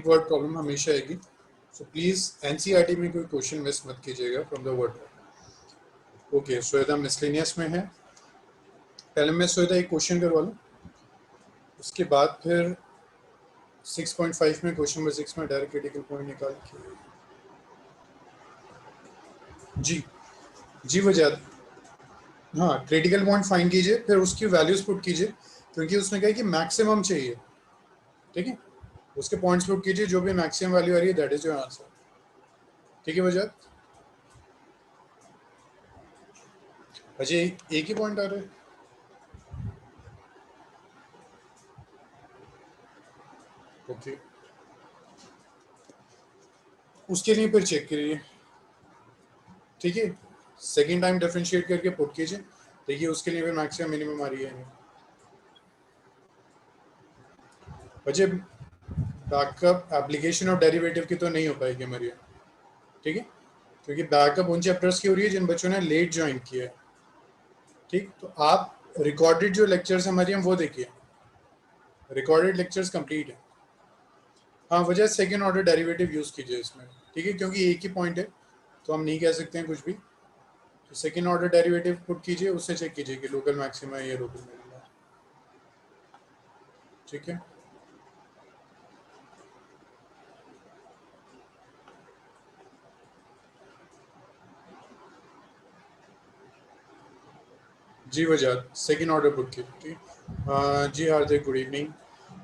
Word problem हमेशा आएगी, so please NCERT में कोई क्वेश्चन मिस मत कीजिएगा from the word. Okay, Shweta miscellaneous में है। पहले मैं श्वेता एक क्वेश्चन करवा लूँ, उसके बाद फिर 6.5 में क्वेश्चन नंबर 6 में डायरेक्ट क्रिटिकल पॉइंट निकाल के। जी वजाद, हाँ क्रिटिकल पॉइंट फाइंड कीजिए, फिर उसकी वैल्यूज पुट कीजिए, क्योंकि उसने कहा कि मैक्सिमम चाहिए, ठीक है। उसके पॉइंट्स पुट कीजिए, जो भी मैक्सिमम वैल्यू आ रही है दैट इज योर आंसर, ठीक है वजाद। अजय एक ही पॉइंट आ रहा है, ओके उसके लिए फिर चेक करिए, ठीक है। सेकेंड टाइम डिफरेंशिएट करके पुट कीजिए, देखिए उसके लिए भी मैक्सिमम मिनिमम आ रही है। अजय बैकअप एप्लीकेशन और डेरिवेटिव की तो नहीं हो पाएगी हमारी, ठीक है, क्योंकि बैकअप उन चैप्टर्स की हो रही है जिन बच्चों ने लेट ज्वाइन किया है, ठीक। तो आप रिकॉर्डेड जो लेक्चर्स हमारी हैं वो देखिए, रिकॉर्डेड लेक्चर्स कंप्लीट है। हाँ वजह सेकेंड ऑर्डर डेरिवेटिव यूज़ कीजिए इसमें, ठीक है, क्योंकि एक ही पॉइंट है तो हम नहीं कह सकते हैं कुछ भी। तो सेकेंड ऑर्डर डेरिवेटिव पुट कीजिए, उससे चेक कीजिए कि लोकल मैक्सिमा है या लोकल मिनिमा, ठीक है। जी वजह सेकेंड ऑर्डर पुट कीजिए, ठीक। जी हार्दिक गुड इवनिंग।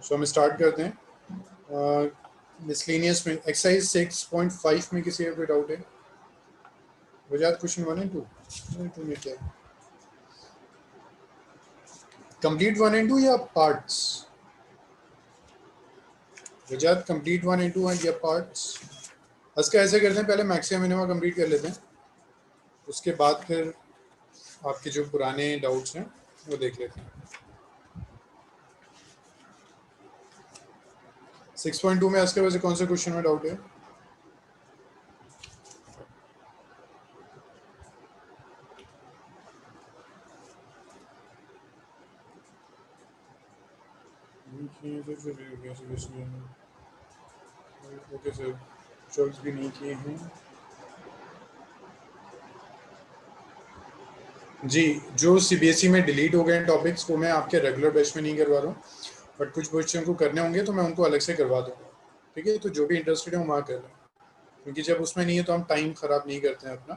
सो हम स्टार्ट करते हैं। मिसलेनियस में एक्सरसाइज 6.5 में किसी का कोई डाउट है? वजात क्वेश्चन 1 एंड 2 में क्या है? कंप्लीट 1 एंड 2 या parts? Wajat complete 1 and 2 and या पार्ट्स? इसका ऐसे करते हैं, पहले मैक्सिमम मिनिमम कंप्लीट कर लेते हैं, उसके बाद फिर आपके जो पुराने डाउट्स हैं वो देख लेते हैं। 6.2 में इसके वजह कौन से क्वेश्चन में डाउट है? ओके सर, चॉइस भी नहीं किए हैं जी। जो सीबीएसई में डिलीट हो गए हैं टॉपिक्स वो मैं आपके रेगुलर बैच में नहीं करवा रहा हूँ, बट कुछ बच्चों को करने होंगे तो मैं उनको अलग से करवा दूंगा, ठीक है। तो जो भी इंटरेस्टेड है वो वहाँ कर लें, क्योंकि जब उसमें नहीं है तो हम टाइम ख़राब नहीं करते हैं अपना।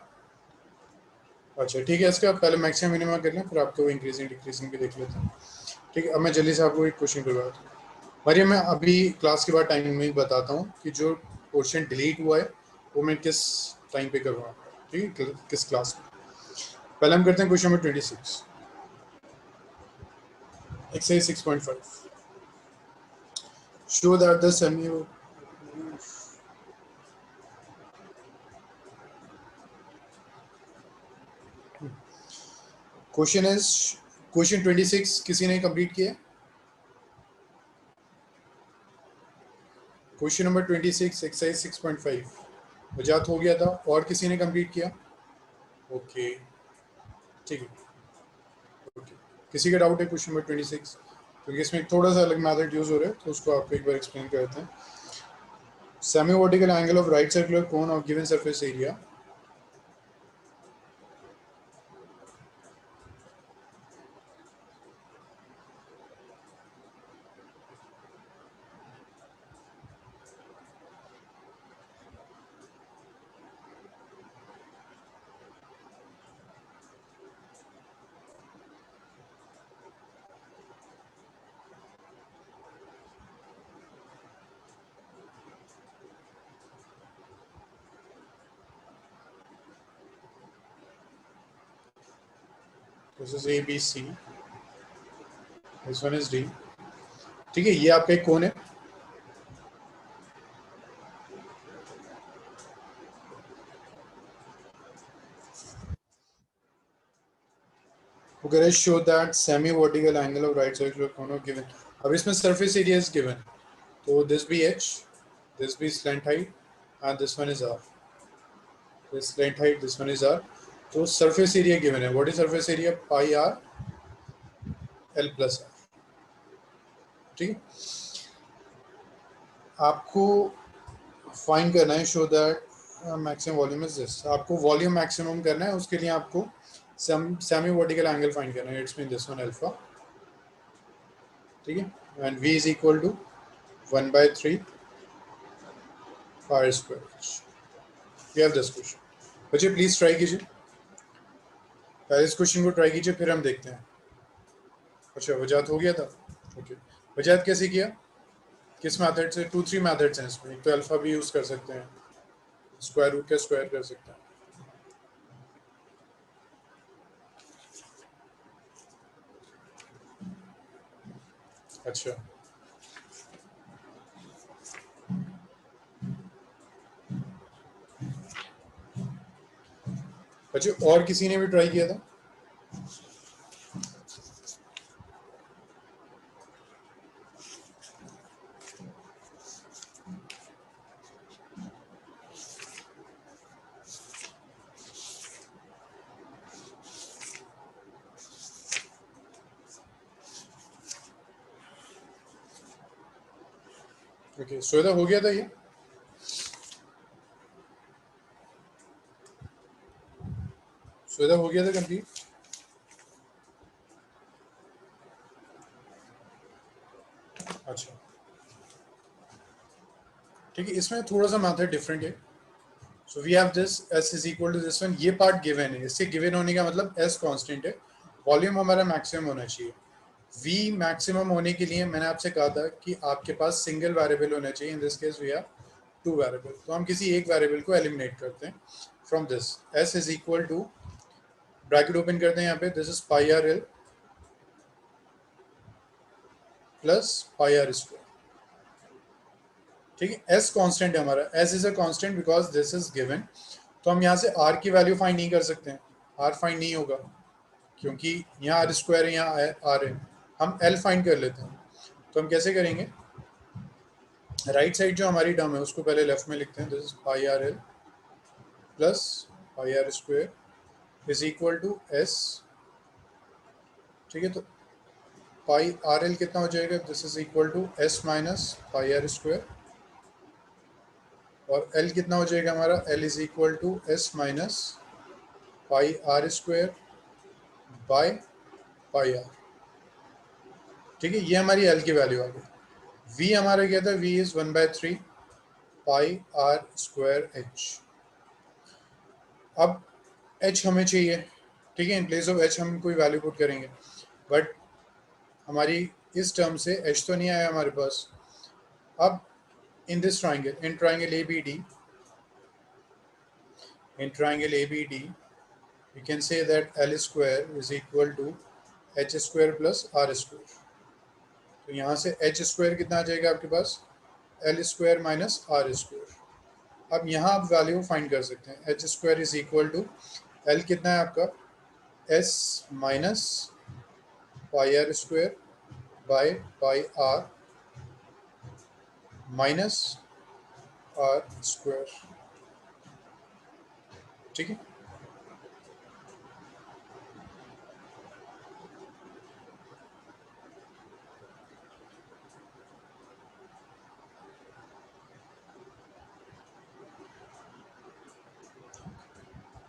अच्छा ठीक है, इसका पहले मैक्सिमम मिनिमम कर लें, फिर आपको इंक्रीजिंग डिक्रीजिंग भी देख लेते हैं, ठीक है। अब मैं जल्दी से आपको एक क्वेश्चन करवाता हूँ। मरियम, मैं अभी क्लास के बाद टाइमिंग में बताता हूँ कि जो पोर्शन डिलीट हुआ है वो मैं किस टाइम पे करवाऊँ, ठीक है, किस क्लास में। पहले हम करते हैं question number 26, exercise 6.5। Show that the semi question is question 26 किसी ने कंप्लीट किया? क्वेश्चन नंबर 26 एक्सरसाइज 6.5 वजात हो गया था, और किसी ने कंप्लीट किया? ओके ठीक है, ओके। किसी का डाउट है क्वेश्चन नंबर 26? क्योंकि इसमें थोड़ा सा अलग मैथड यूज हो रहा है तो उसको आपको एक बार एक्सप्लेन करते हैं। Semi vertical angle of right circular cone of given surface area this is A B C, this one is D, ठीक है। ये आपका एक कोन है, अगर show that semi vertical angle of right circular cone of given. अब इसमें surface area is given, तो this be H, this be slant height and this one is are, this slant height, this one is R. तो surface area given है, what is surface area? Pi are L plus R, ठीक है। आपको find करना है, show that maximum volume is this. आपको volume maximum करना है, उसके लिए आपको सेमी वर्टिकल एंगल फाइंड करना है, it's mean this one alpha, ठीक है। And v is equal to 1/3 pi square. You have this question. बच्चे प्लीज ट्राई कीजिए, पहले इस क्वेश्चन को ट्राई कीजिए, फिर हम देखते हैं। अच्छा, वजात हो गया था, ओके। वजात कैसे किया, किस मेथड से? 2-3 मेथड्स हैं इसमें। एक तो अल्फा भी यूज कर सकते हैं, स्क्वायर रूट का स्क्वायर कर सकते हैं। अच्छा, अच्छा, और किसी ने भी ट्राई किया था? ओके, सुविधा हो गया था ये? सुविधा हो गया था कंप्लीट? अच्छा, ठीक है। इसमें थोड़ा सा मेथड डिफरेंट है। So we have this s is equal to this one, ये पार्ट गिवन है। इससे गिवन होने का मतलब s कांस्टेंट है, वॉल्यूम हमारा मैक्सिमम होना चाहिए। v मैक्सिमम होने के लिए मैंने आपसे कहा था कि आपके पास सिंगल वेरिएबल होना चाहिए। In this case we have 2 variable, तो हम किसी एक वेरिएबल को एलिमिनेट करते हैं from this. s is equal to, bracket open करते हैं यहाँ पे, this is pi are L plus pi are square, ठीक है। s कांस्टेंट है हमारा, s is a constant because this is given. तो हम यहाँ से r की वैल्यू फाइंड नहीं कर सकते हैं, r फाइंड नहीं होगा क्योंकि यहाँ आर स्क्वायर है, यहाँ आर है। हम एल फाइंड कर लेते हैं। तो हम कैसे करेंगे, राइट साइड जो हमारी टर्म है उसको पहले लेफ्ट में लिखते हैं, this is pi are L plus pi are square is equal to S, ठीक है। तो पाई आर एल कितना हो जाएगा, this is equal to S minus pi are square, और एल कितना हो जाएगा हमारा, L is equal to S minus pi are square by pi are, ठीक है। ये हमारी एल की वैल्यू आ गई। वी हमारा क्या था, V is 1/3 pi are square H. अब एच हमें चाहिए, ठीक है। इन प्लेस ऑफ एच हम कोई वैल्यू पुट करेंगे, बट हमारी इस टर्म से एच तो नहीं आया हमारे पास। अब in this triangle, in triangle A B D, in triangle ABD, we can say that L square is equal to H square plus R square. तो यहाँ से H square कितना आ जाएगा आपके पास, L square minus R square। अब यहाँ आप वैल्यू फाइंड कर सकते हैं, H square is equal to L कितना है आपका, S minus pi are square by pi R minus are square, ठीक है।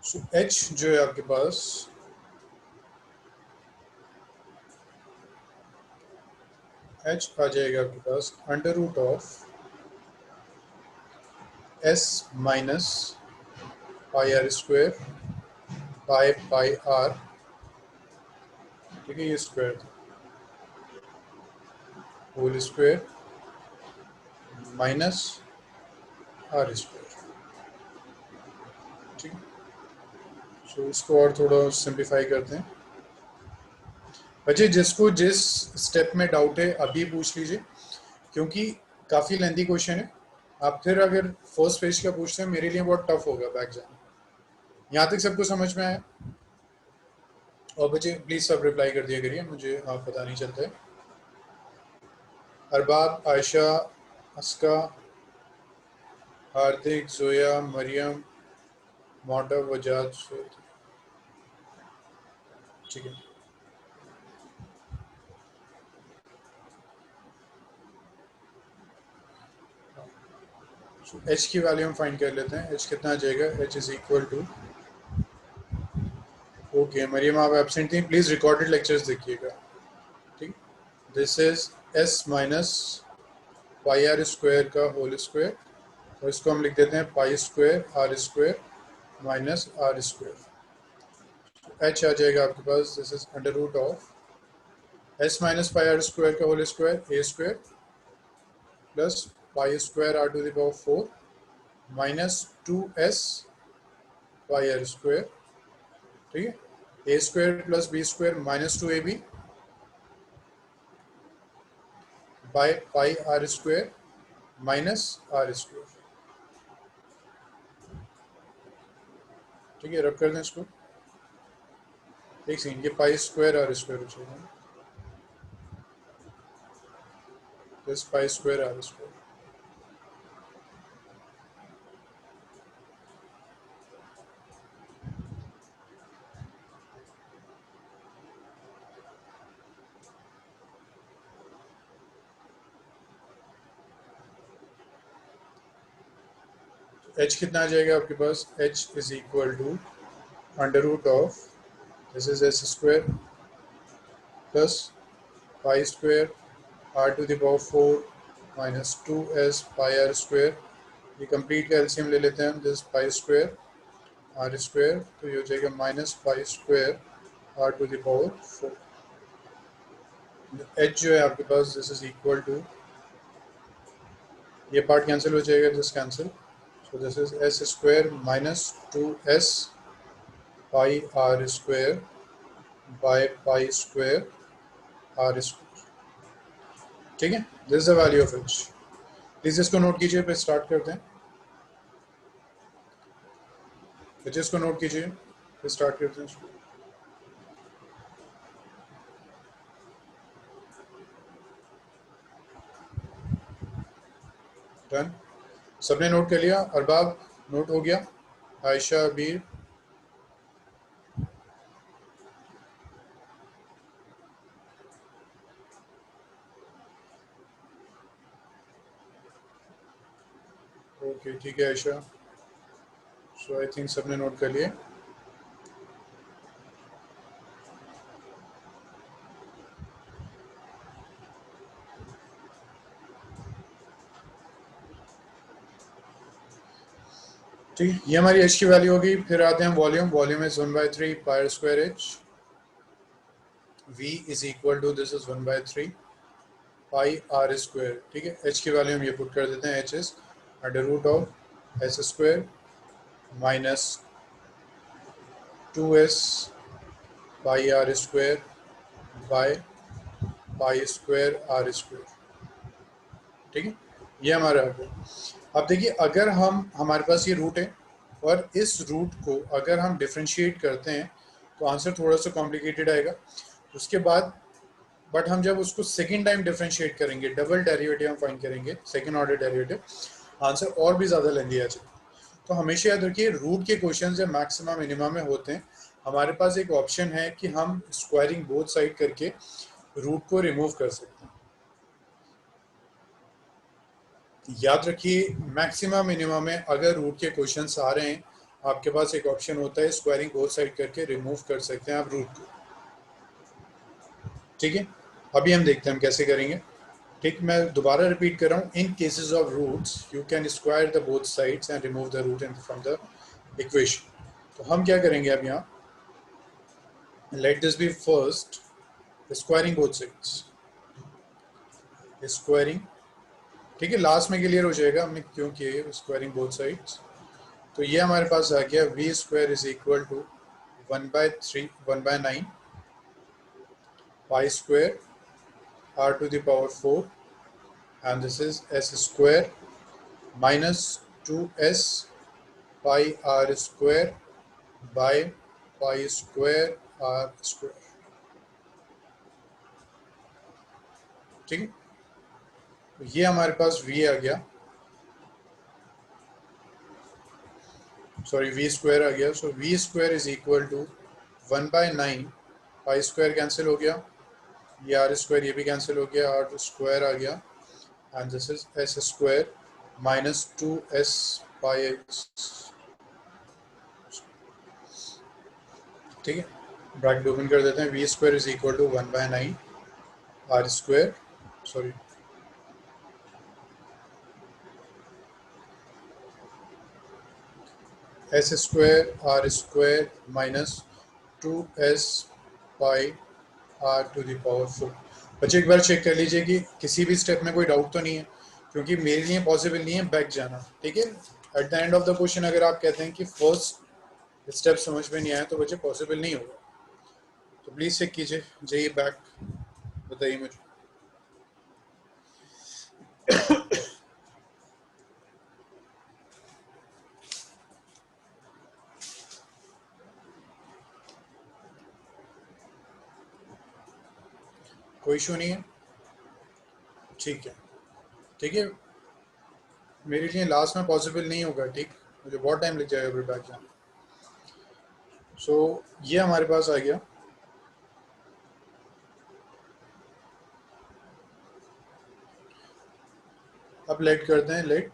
सो H जो है आपके पास, H आ जाएगा आपके पास under root of S minus pi are square by pi are, ठीक है। ये square whole square minus are square, ठीक है। सो इसको और थोड़ा सिंप्लीफाई करते हैं। बच्चे जिसको जिस स्टेप में डाउट है अभी पूछ लीजिए, क्योंकि काफ़ी लेंथी क्वेश्चन है। आप फिर अगर फर्स्ट पेज का पूछते हैं मेरे लिए बहुत टफ होगा बैक जाना। यहाँ तक सबको समझ में आया? और बच्चे प्लीज़ सब रिप्लाई कर दिया करिए, मुझे आप पता नहीं चलता है। अरबाब, आयशा, अस्का, हार्दिक, जोया, मरियम, मोटा, वजाद, ठीक है। एच की वैल्यू हम फाइंड कर लेते हैं। एच कितना आ जाएगा, H is equal to, okay Mariam आप एब्सेंट थी, प्लीज़ रिकॉर्डेड लेक्चर्स देखिएगा, ठीक। This is S minus pi are square का होल स्क्वायर, और इसको हम लिख देते हैं pi square are square minus are square. H आ जाएगा आपके पास, this is under root of S minus pi are square का whole square a square plus pi square are to the power 4 minus 2s pi are square, ठीक है। A square plus b square minus 2ab by pi are square minus are square, ठीक है। रब कर दें इसको, एक सेकंड, ये पाई स्क्वायर आर स्क्वायर हो जाएगा, this pi square are square. H कितना आ जाएगा आपके पास, H is equal to under root of this is S square plus pi square are to the power 4 minus 2s pi are square. ये complete का LCM ले लेते हैं हम, this pi square are square, तो ये हो जाएगा minus pi square are to the power 4। H जो है आपके पास, दिस इज इक्वल टू, ये पार्ट कैंसिल हो जाएगा, this cancel, so this is s square minus 2s pi r square by pi square r square, ठीक है। This is the value of h, please इसको नोट कीजिए, फिर start करते हैं। फिर इसको नोट कीजिए, फिर स्टार्ट करते हैं इसको। डन, सबने नोट कर लिया, अरबाब नोट हो गया, आयशा, अबीर, ओके ठीक है आयशा, सो आई थिंक सबने नोट कर लिए। ठीक है, ये हमारी h की वैल्यू होगी। फिर आते हैं volume, volume is 1/3 pi square h, v is equal to, this is 1/3 pi are square, ठीक है। h की वैल्यू हम ये पुट कर देते हैं, h is under root of S square minus 2s pi are square by pi square are square, ठीक है। ये हमारा आ गया। अब देखिए, अगर हमारे पास ये रूट है और इस रूट को अगर हम डिफ्रेंशिएट करते हैं तो आंसर थोड़ा सा कॉम्प्लिकेटेड आएगा। उसके बाद बट हम जब उसको सेकेंड टाइम डिफ्रेंशिएट करेंगे, डबल डेरिवेटिव हम फाइंड करेंगे, सेकेंड ऑर्डर डेरिवेटिव, आंसर और भी ज़्यादा लेंदी आ जाए। तो हमेशा याद रखिए, रूट के क्वेश्चन जब मैक्सिमम मिनिमम में होते हैं, हमारे पास एक ऑप्शन है कि हम स्क्वायरिंग बोथ साइड करके रूट को रिमूव कर सकते हैं। याद रखिए, मैक्सिमम मिनिमम में अगर रूट के क्वेश्चंस आ रहे हैं, आपके पास एक ऑप्शन होता है स्क्वायरिंग बोथ साइड करके रिमूव कर सकते हैं आप रूट को, ठीक है। अभी हम देखते हैं हम कैसे करेंगे, ठीक। मैं दोबारा रिपीट कर रहा हूँ, in cases of roots you can square the both sides and remove the root from the equation. तो हम क्या करेंगे अब यहाँ, let this be first squaring both sides, squaring, ठीक है। लास्ट में क्लियर हो जाएगा हमने क्यों किए स्क्वायरिंग बोथ साइड्स। तो ये हमारे पास आ गया V square is equal to 1/9 pi square r to the power 4 and this is s square minus 2s pi r square by pi square r square, ठीक है। ये हमारे पास v आ गया, सॉरी v स्क्वायर आ गया। So v square is equal to 1/9 pi square cancel हो गया, ये आर स्क्वायर ये भी कैंसिल हो गया, r स्क्वायर आ गया and this is S square minus 2s pi x, ठीक है। ब्रैकेट ओपन कर देते हैं, V square is equal to 1/9 R square, sorry S square are square minus 2s pi are to the power 4। बच्चे एक बार check कर लीजिए कि किसी भी स्टेप में कोई डाउट तो नहीं है, क्योंकि मेरे लिए पॉसिबल नहीं है बैक जाना, ठीक है। At the end of the question अगर आप कहते हैं कि फर्स्ट स्टेप समझ में नहीं आया तो बच्चे पॉसिबल नहीं होगा, तो प्लीज़ चेक कीजिए, जाइए बैक, बताइए मुझे। कोई इशू नहीं है, ठीक है, ठीक है। मेरे लिए लास्ट में पॉसिबल नहीं होगा, ठीक, मुझे बहुत टाइम लग जाएगा फिर बैक जाना। सो ये हमारे पास आ गया, अब लेट करते हैं, late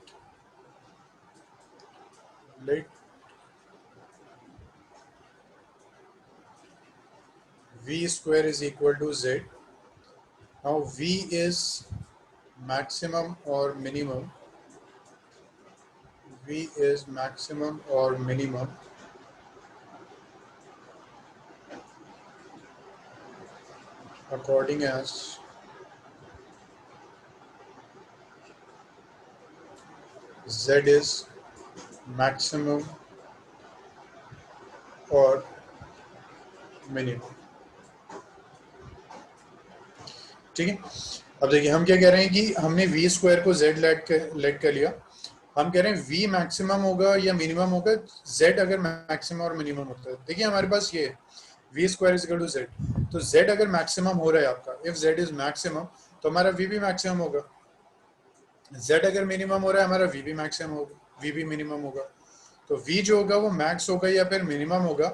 v square is equal to z. Now v is maximum or minimum, v is maximum or minimum according as z is maximum और मिनिमम, ठीक है। अब देखिए हम क्या कह रहे हैं कि हमने वी स्क्वायर को जेड लेट कर लिया, हम कह रहे हैं वी मैक्सिमम होगा या मिनिमम होगा जेड अगर मैक्सिमम और मिनिमम होता है। देखिए हमारे पास ये V square is equal to Z, तो जेड अगर मैक्सिमम हो रहा है आपका, इफ जेड इज मैक्सिमम तो हमारा वी भी मैक्सिमम होगा, जेड अगर मिनिमम हो रहा है हमारा वी भी मैक्सिमम होगा, वी भी मिनिमम होगा। तो v जो होगा वो मैक्स होगा या फिर मिनिमम होगा,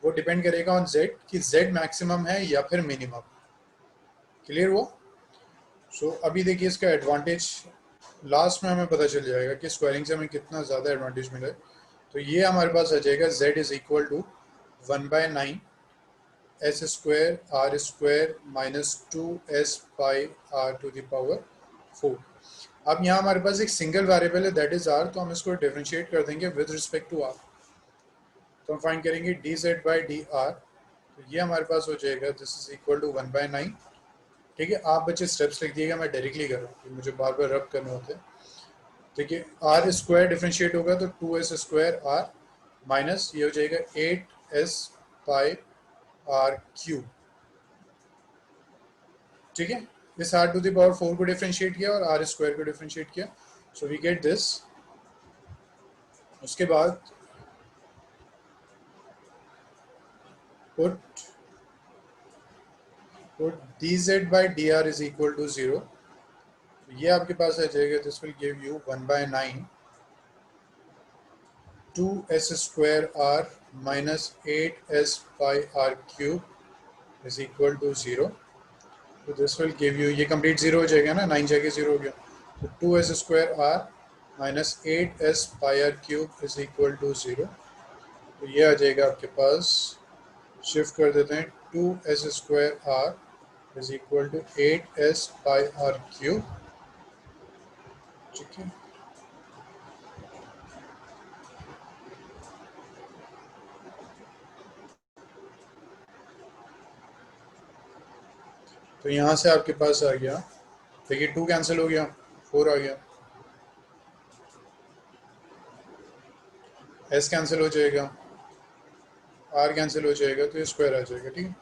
वो डिपेंड करेगा ऑन z कि z मैक्सिमम है या फिर मिनिमम। क्लियर हुआ? सो अभी देखिए इसका एडवांटेज लास्ट में हमें पता चल जाएगा कि स्क्वायरिंग से हमें कितना ज़्यादा एडवांटेज मिला है। तो ये हमारे पास आ जाएगा z is equal to 1/9 S square are square minus 2s pi are to the power 4। अब यहाँ हमारे पास एक सिंगल वेरिएबल है दैट इज r, तो हम इसको डिफरेंशिएट कर देंगे विद रिस्पेक्ट टू r, तो हम फाइंड करेंगे dz बाई डी आर, तो ये हमारे पास हो जाएगा दिस इज इक्वल टू 1/9, ठीक है। आप बच्चे स्टेप्स लिख दिएगा, मैं डायरेक्टली कर रहा हूँ, मुझे बार बार रब करने होते हैं। देखिए आर स्क्वायर डिफरेंशिएट होगा तो 2s स्क्वायर आर माइनस ये हो जाएगा 8s पाई आर क्यूब, ठीक है। इस आर टू द पावर 4 को डिफरेंशिएट किया और आर स्क्वायर को डिफरेंशिएट किया, सो वी गेट दिस। उसके बाद put dz by dr is equal to 0, ये आपके पास आ जाएगा, this will give you 1/9 2s square r minus 8s pi r cube is equal to 0, तो दिस विल गिव यू, ये कंप्लीट 0 हो जाएगा ना, 9 जाके 0 हो गया, तो 2s square r minus 8s pi r cube is equal to 0, तो ये आ जाएगा आपके पास, शिफ्ट कर देते हैं 2s square r is equal to 8s pi r cube, ठीक है। तो यहाँ से आपके पास आ गया, देखिए 2 कैंसिल हो गया, 4 आ गया, s कैंसिल हो जाएगा, r कैंसिल हो जाएगा, तो ये स्क्वायर आ जाएगा, ठीक है।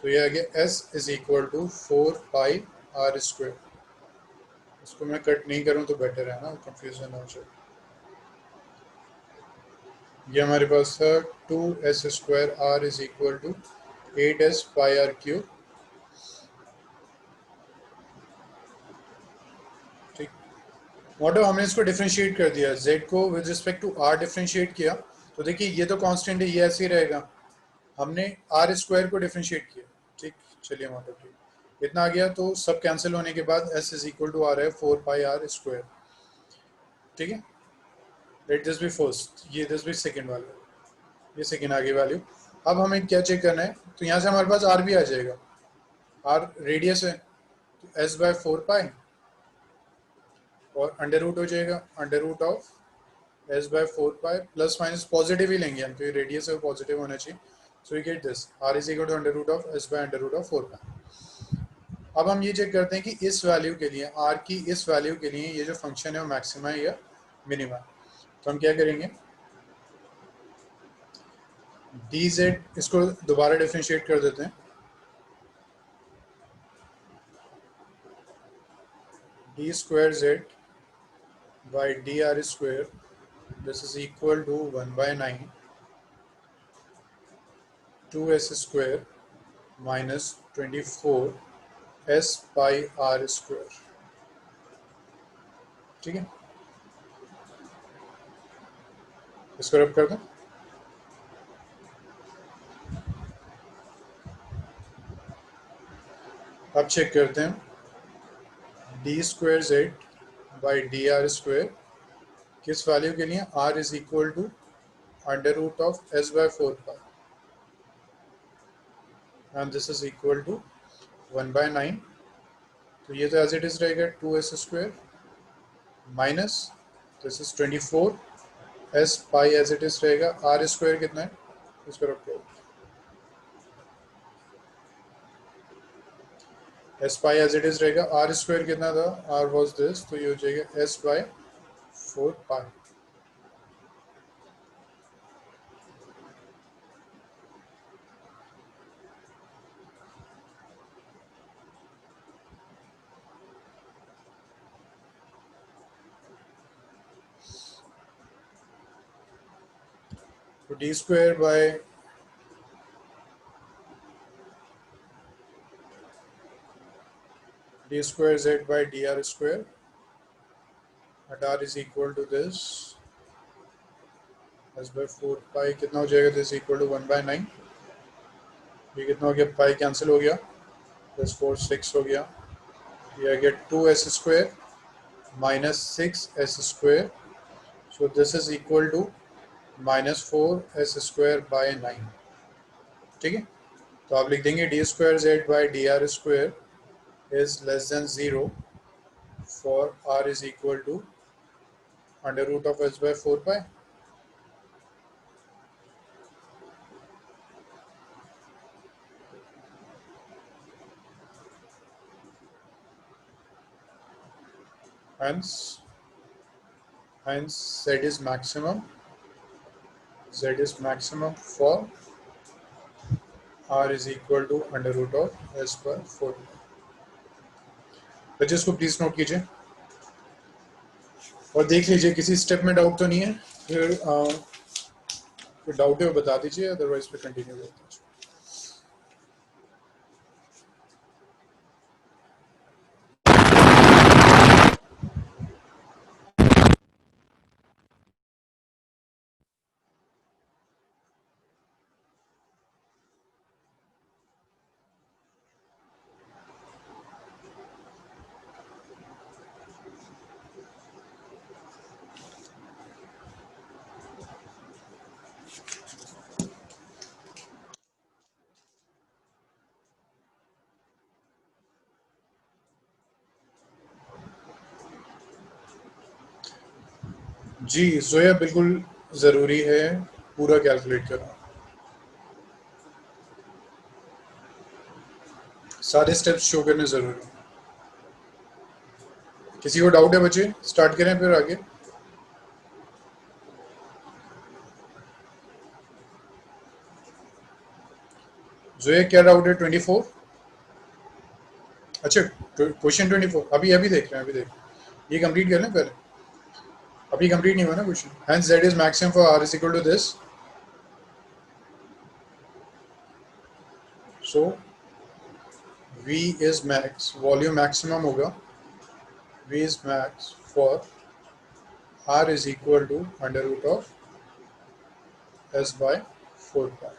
तो ये आ गया s is equal to 4 pi r square, इसको मैं कट नहीं करूँ तो बेटर है ना, कंफ्यूजन हो जाए। ये हमारे पास था 2s square r is equal to 8s pi r cube, ठीक। व्हाट हमने इसको डिफरेंशिएट कर दिया, z को with respect to r differentiate किया, तो देखिए ये तो कांस्टेंट है, ये ऐसे ही रहेगा, हमने आर स्क्वायर को डिफरेंशिएट किया, ठीक। चलिए मतलब ठीक इतना आ गया, तो सब कैंसिल होने के बाद s is equal to R है 4 पाई आर स्क्वायर। ठीक है, लेट दिस बी फर्स्ट, ये दिस बी सेकंड वाला, ये सेकंड आगे वैल्यू। अब हमें क्या चेक करना है, तो यहाँ से हमारे पास आर भी आ जाएगा, आर रेडियस है, तो एस बाय 4 पाई और अंडर रूट हो जाएगा under root of S by 4 pi, plus minus positive ही लेंगे हम, तो ये रेडियस है वो पॉजिटिव होना चाहिए। So we get this R is equal to under root of S by under root of 4 pi. अब हम ये चेक करते हैं कि इस वैल्यू के लिए, आर की इस वैल्यू के लिए ये जो फंक्शन है वो मैक्सिमा है या मिनिमा। तो हम क्या करेंगे, डी जेड, इसको दोबारा डिफ्रेंशिएट कर देते हैं, D square Z by D R square, this is equal to 1/9 2s square minus 24 S pi are square. ठीक है, इसको रब कर दें। अब चेक करते हैं D square Z by D R square किस वैल्यू के लिए, R is equal to under root of S by 4 pi and this is equal to 1/9। तो ये तो एज इट इज रहेगा 2s square minus this is 24 S pi as it is रहेगा, R square कितना है, इसको रखो, S pi as it is रहेगा, आर स्क्वायर कितना था, आर वॉज दिस, तो ये हो जाएगा एस बाय 4 पाई। तो D square by D square Z by D R square at R is equal to this S by 4 pi कितना हो जाएगा, दिस इक्वल टू 1/9। ये कितना हो गया, पाई कैंसिल हो गया, दिस 4 6 हो गया, ये आ गया 2s square minus 6s square, so this is equal to minus 4s square by 9। ठीक है, तो आप लिख देंगे D square Z by D R square is less than 0 for R is equal to under root of S by 4 pi. hence z is maximum for r is equal to under root of S by 4। बच्चे इसको please note कीजिए और देख लीजिए किसी step में doubt तो नहीं है, फिर कोई डाउट है वो बता दीजिए, अदरवाइज फिर कंटिन्यू करते हैं। जी जोया, बिल्कुल ज़रूरी है पूरा कैलकुलेट करना, सारे स्टेप्स शो करने ज़रूरी है। किसी को डाउट है बच्चे, स्टार्ट करें फिर आगे। जोया क्या डाउट है, 24? अच्छा, क्वेश्चन 24 अभी देख रहे हैं, ये कंप्लीट कर लें पहले, अभी कंप्लीट नहीं हुआ ना question. Hence z is maximum for r is equal to this, so v is max, volume maximum होगा, v is max for r is equal to under root of s by 4 pi.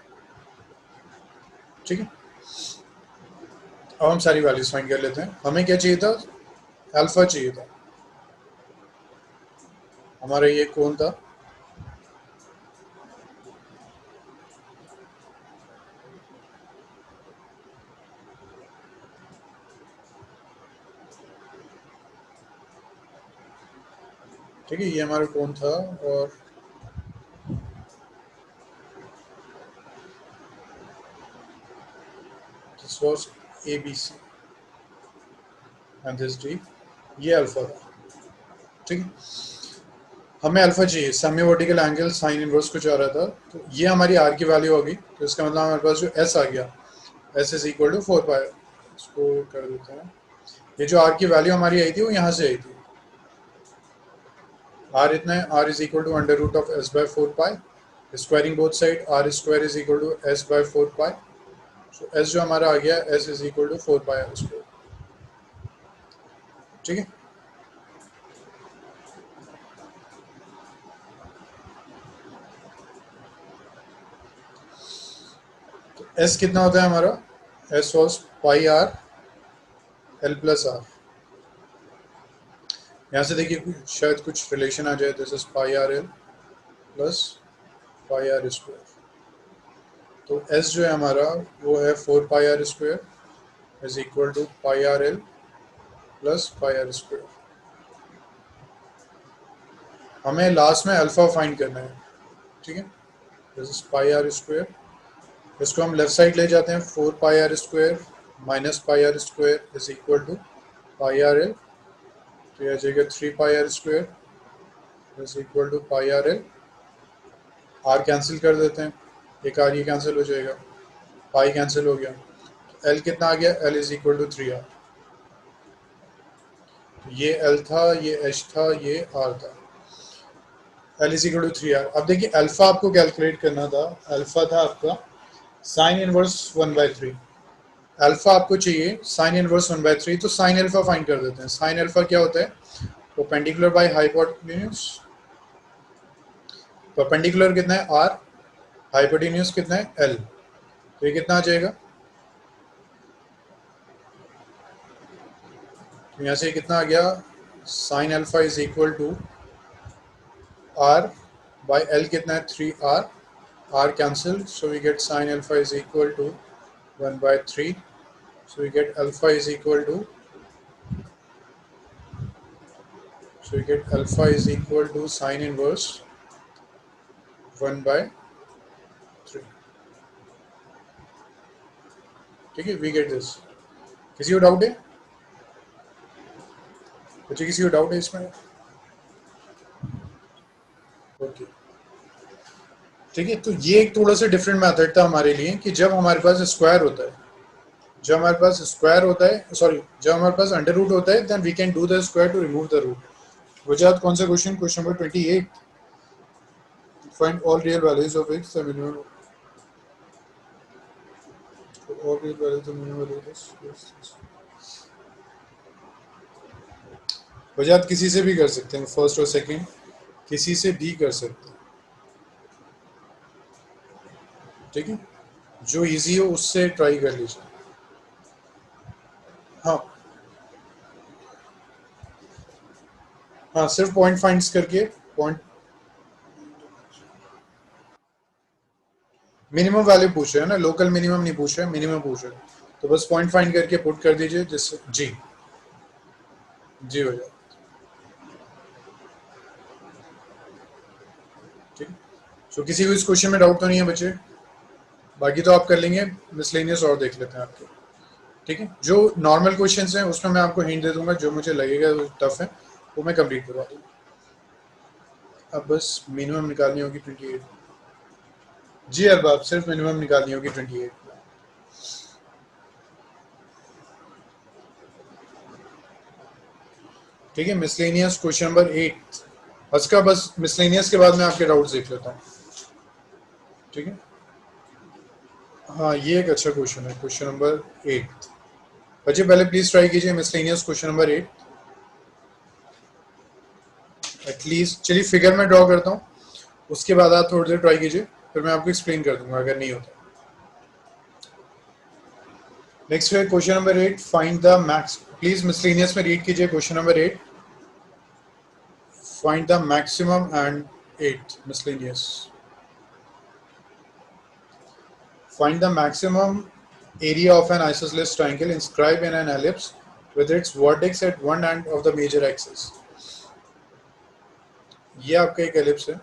ठीक है, अब हम सारी values find कर लेते हैं। हमें क्या चाहिए था, अल्फा चाहिए था, हमारा ये कौन था? ठीक है, ये हमारा कौन था, और this was A B C and this D, ये अल्फा था। ठीक है, हमें अल्फा चाहिए, semi vertical angle sine inverse कुछ आ रहा था, तो ये हमारी आर की वैल्यू होगी, तो इसका मतलब हमारे पास जो एस आ गया, एस इज इक्वल टू 4 पाई। इसको कर देते हैं, ये जो आर की वैल्यू हमारी आई थी वो यहाँ से आई थी, आर इतना है, R is equal to under root of S by 4 pi, squaring both side, R square is equal to S by 4 pi. So S जो हमारा आ गया, S is equal to 4 pi are square. ठीक है, तो S कितना होता है हमारा, S was pi are L plus R. यहाँ से देखिए शायद कुछ रिलेशन आ जाए, this is pi are L plus pi are square. तो एस जो है हमारा वो है 4 pi are square is equal to pi are L plus pi are square. हमें लास्ट में अल्फा फाइंड करना है। ठीक है, this is pi are square, इसको हम लेफ्ट साइड ले जाते हैं, 4 pi are square minus pi are square is equal to pi are L, तो यह आ जाएगा 3 pi are square is equal to pi are L. R cancel कर देते हैं, एक आर ये कैंसिल हो जाएगा, पाई कैंसिल हो गया, एल कितना आ गया, l is equal to 3 r. ये एल था, ये एच था, ये आर था, l is equal to 3 r. अब देखिए अल्फा आपको कैलकुलेट करना था, अल्फा था आपका साइन इनवर्स 1/3, अल्फा आपको चाहिए साइन इनवर्स 1/3, तो साइन अल्फा फाइंड कर देते हैं। साइन अल्फा क्या होता है, परपेंडिकुलर बाय हाइपोटेन्यूज, परपेंडिकुलर कितना है आर, हाइपोटेन्यूज कितना है एल, तो ये कितना आ जाएगा, तो यहाँ से कितना आ गया, sine alpha is equal to r by l कितना है 3 r, r cancel, so we get sine alpha is equal to 1/3, so we get alpha is equal to, so we get alpha is equal to sine inverse 1/3। ठीक है, we get this। किसी को doubt है बच्चे, किसी को doubt है इसमें? ओके, ठीक है, तो ये एक थोड़ा सा डिफरेंट मेथड था हमारे लिए कि जब हमारे पास स्क्वायर होता है, जब हमारे पास स्क्वायर होता है, सॉरी जब हमारे पास अंडर रूट होता है, then we can do the square to remove the root. वजह कौन सा question, question number 28, find all real values of x the minimum, all real values the minimum values. वजह किसी से भी कर सकते हैं, फर्स्ट और सेकंड किसी से भी कर सकते हैं। ठीक है, जो इजी हो उससे ट्राई कर लीजिए। हाँ हाँ, सिर्फ पॉइंट फाइंड्स करके, पॉइंट मिनिमम वैल्यू पूछ रहे हैं ना, लोकल मिनिमम नहीं पूछ रहे, मिनिमम पूछ रहे हैं, तो बस पॉइंट फाइंड करके पुट कर दीजिए जिससे जी जी हो जाए। ठीक है, तो किसी को इस क्वेश्चन में डाउट तो नहीं है बच्चे? बाकी तो आप कर लेंगे, मिसलेनियस और देख लेते हैं आपके। ठीक है, जो नॉर्मल क्वेश्चंस हैं उसमें मैं आपको हिंट दे दूंगा, जो मुझे लगेगा टफ है वो मैं कंप्लीट करवा दूंगा। अब बस मिनिमम निकालनी होगी 28। जी अरबाब, सिर्फ मिनिमम निकालनी होगी 28। ठीक है, मिसलेनियस क्वेश्चन नंबर 8। उसका बस मिसलेनियस के बाद मैं आपके डाउट्स देख लेता हूँ। ठीक है, हाँ ये एक अच्छा क्वेश्चन है, क्वेश्चन नंबर 8। बच्चे पहले प्लीज ट्राई कीजिए मिसलेनियस क्वेश्चन नंबर 8 एटलीस्ट। चलिए फिगर में ड्रॉ करता हूँ, उसके बाद आप थोड़ी देर ट्राई कीजिए, फिर मैं आपको एक्सप्लेन कर दूंगा अगर नहीं होता। नेक्स्ट है question number 8, find the max. Please miscellaneous में रीड कीजिए question number 8, Find the maximum and 8 miscellaneous. Find the maximum area of an isosceles triangle inscribed in an ellipse with its vertex at one end of the major axis. ये आपका एक ellipse है,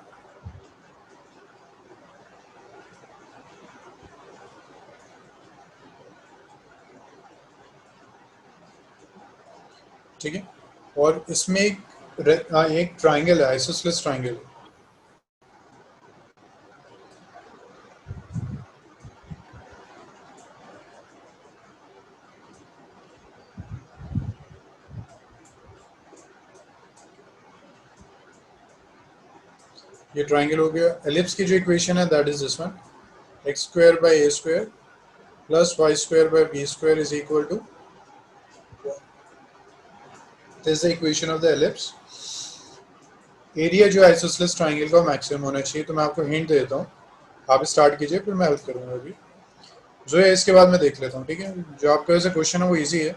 ठीक है, और इसमें एक ट्राइंगल है, आइसोसेलेस ट्राइंगल। ये ट्राइंगल हो गया। एलिप्स की जो इक्वेशन है that is this one, x square by a square plus y square by b square is equal to, this is the equation of the ellipse. Area जो isosceles triangle का maximum होना चाहिए, तो मैं आपको हिंट दे देता हूँ, आप स्टार्ट कीजिए फिर मैं हेल्प करूँगा अभी जो है, इसके बाद मैं देख लेता हूँ, ठीक है। जो आपका वैसे क्वेश्चन है वो इजी है,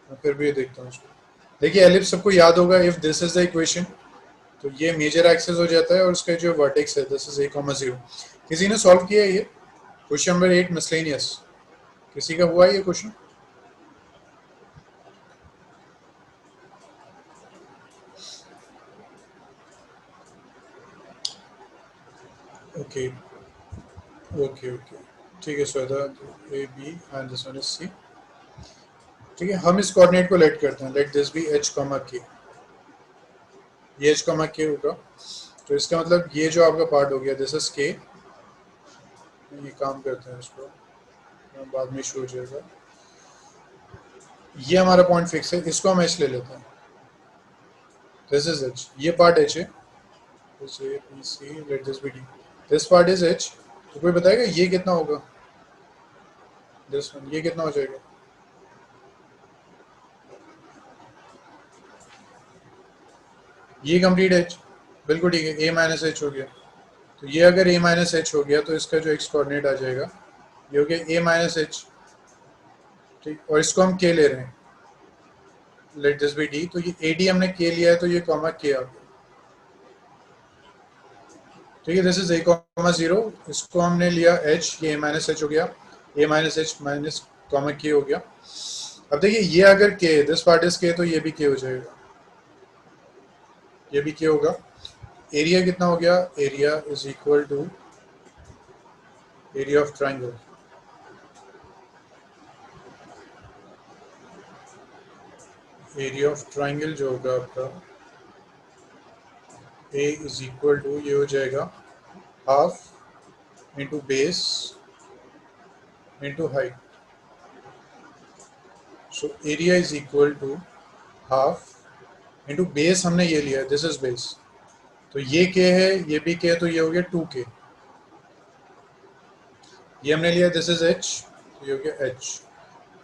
मैं फिर भी देखता हूँ उसको। देखिए एलिप्स सबको याद होगा, if this is the equation तो ये मेजर एक्सेस हो जाता है और उसका जो वर्टेक्स है दिस इज a,0। किसी ने सॉल्व किया है ये क्वेश्चन नंबर 8 मिसलेनियस? किसी का हुआ है ये क्वेश्चन? ओके ओके ओके, ठीक है Shweta, A B and this one is C. ठीक है, हम इस कोऑर्डिनेट को लेट करते हैं, let this be h comma k. ये h कॉमा के होगा, तो इसका मतलब ये जो आपका पार्ट हो गया दिस इज के। ये काम करते हैं इसको, बाद में इशू हो जाएगा। ये हमारा पॉइंट फिक्स है, इसको हम h ले लेते हैं, दिस इज h, ये पार्ट h है, this a b c, let this be d, this part is h। तो कोई बताएगा ये कितना होगा? दिस वन, ये कितना हो जाएगा? ये कंप्लीट h, बिल्कुल ठीक है, a माइनस एच हो गया। तो ये अगर a माइनस एच हो गया तो इसका जो x कोऑर्डिनेट आ जाएगा ये हो गया a माइनस एच, ठीक, और इसको हम k ले रहे हैं, लेट दिस बी d। तो ये ad हमने k लिया है तो ये कॉमा k आ गया, ठीक है। दिस इज a कॉमा 0, इसको हमने लिया h, ये a माइनस एच हो गया, a minus H minus comma k हो गया। अब देखिए ये अगर k, this part is k, तो ये भी k हो जाएगा, ये भी k होगा। एरिया कितना हो गया? Area is equal to area of triangle, area of triangle जो होगा आपका a इज इक्वल टू, ये हो जाएगा half into base into height. So area is equal to half into base, हमने ये लिया है, दिस इज बेस, तो ये k है, ये भी k है, तो ये हो गया 2k। ये हमने लिया दिस इज h, तो ये हो गया h,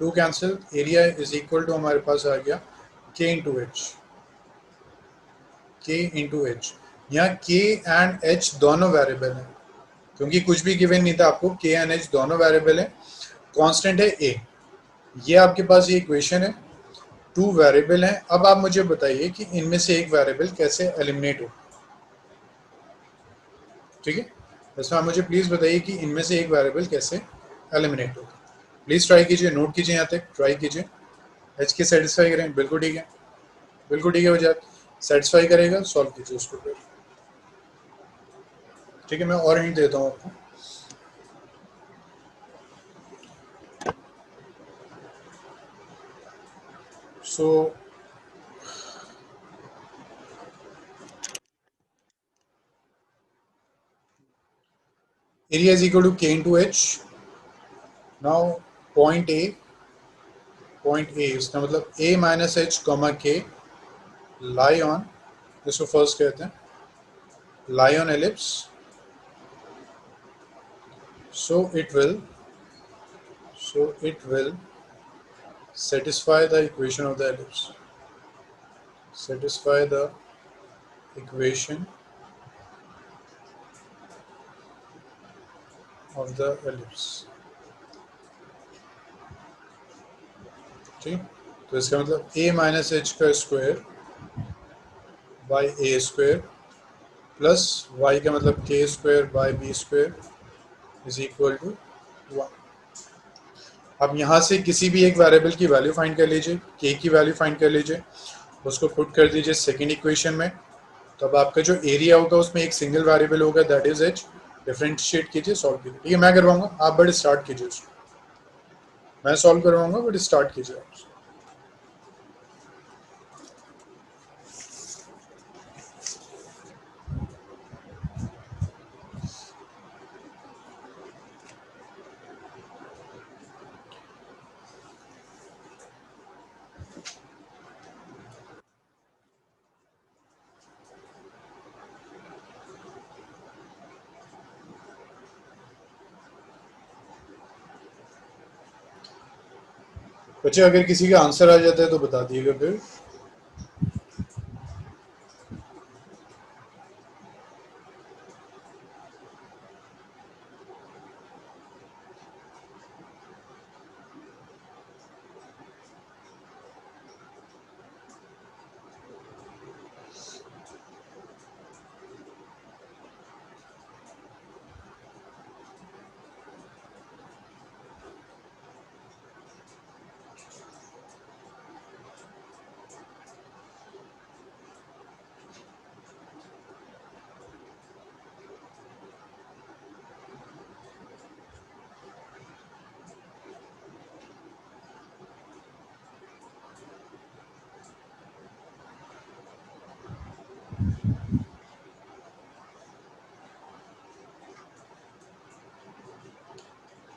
2 cancel, area is equal to हमारे पास आ गया k into h, k into h. यहाँ k एंड h दोनों वेरिएबल हैं, क्योंकि कुछ भी गिवन नहीं था आपको, k एंड h दोनों वेरिएबल है, कांस्टेंट है a। ये आपके पास ये इक्वेशन है, 2 वेरिएबल हैं। अब आप मुझे बताइए कि इनमें से एक वेरिएबल कैसे एलिमिनेट हो, ठीक है। इसमें आप मुझे प्लीज़ बताइए कि इनमें से एक वेरिएबल कैसे एलिमिनेट होगा। प्लीज़ ट्राई कीजिए, नोट कीजिए, यहाँ तक ट्राई कीजिए। एच के सेटिस्फाई करें, बिल्कुल ठीक है, बिल्कुल ठीक है, हो जाए सेटिस्फाई करेगा, सॉल्व कीजिए उसको फिर, ठीक है। मैं और हिंट देता हूँ आपको, सो area is equal to k into h। now point a, इसका मतलब a माइनस एच कॉमा के लाई ऑन, इसको फर्स्ट कहते हैं lie on ellipse, so it will satisfy the equation of the ellipse, satisfy the equation of the ellipse, ठीक। तो इसका मतलब a माइनस एच का square by a square plus y का मतलब k square by b square is equal to 1। अब यहाँ से किसी भी एक वेरिएबल की वैल्यू फाइंड कर लीजिए, के की वैल्यू फाइंड कर लीजिए, उसको पुट कर दीजिए सेकेंड इक्वेशन में। तो अब आपका जो एरिया होगा उसमें एक सिंगल वेरिएबल होगा, दैट इज एच। डिफरेंशिएट कीजिए, सॉल्व कीजिए। ठीक है, मैं करवाऊंगा, आप बट स्टार्ट कीजिए उसको। मैं सॉल्व करवाऊंगा बट स्टार्ट कीजिए आप। बच्चे अगर किसी का आंसर आ जाता है तो बता दिएगा फिर।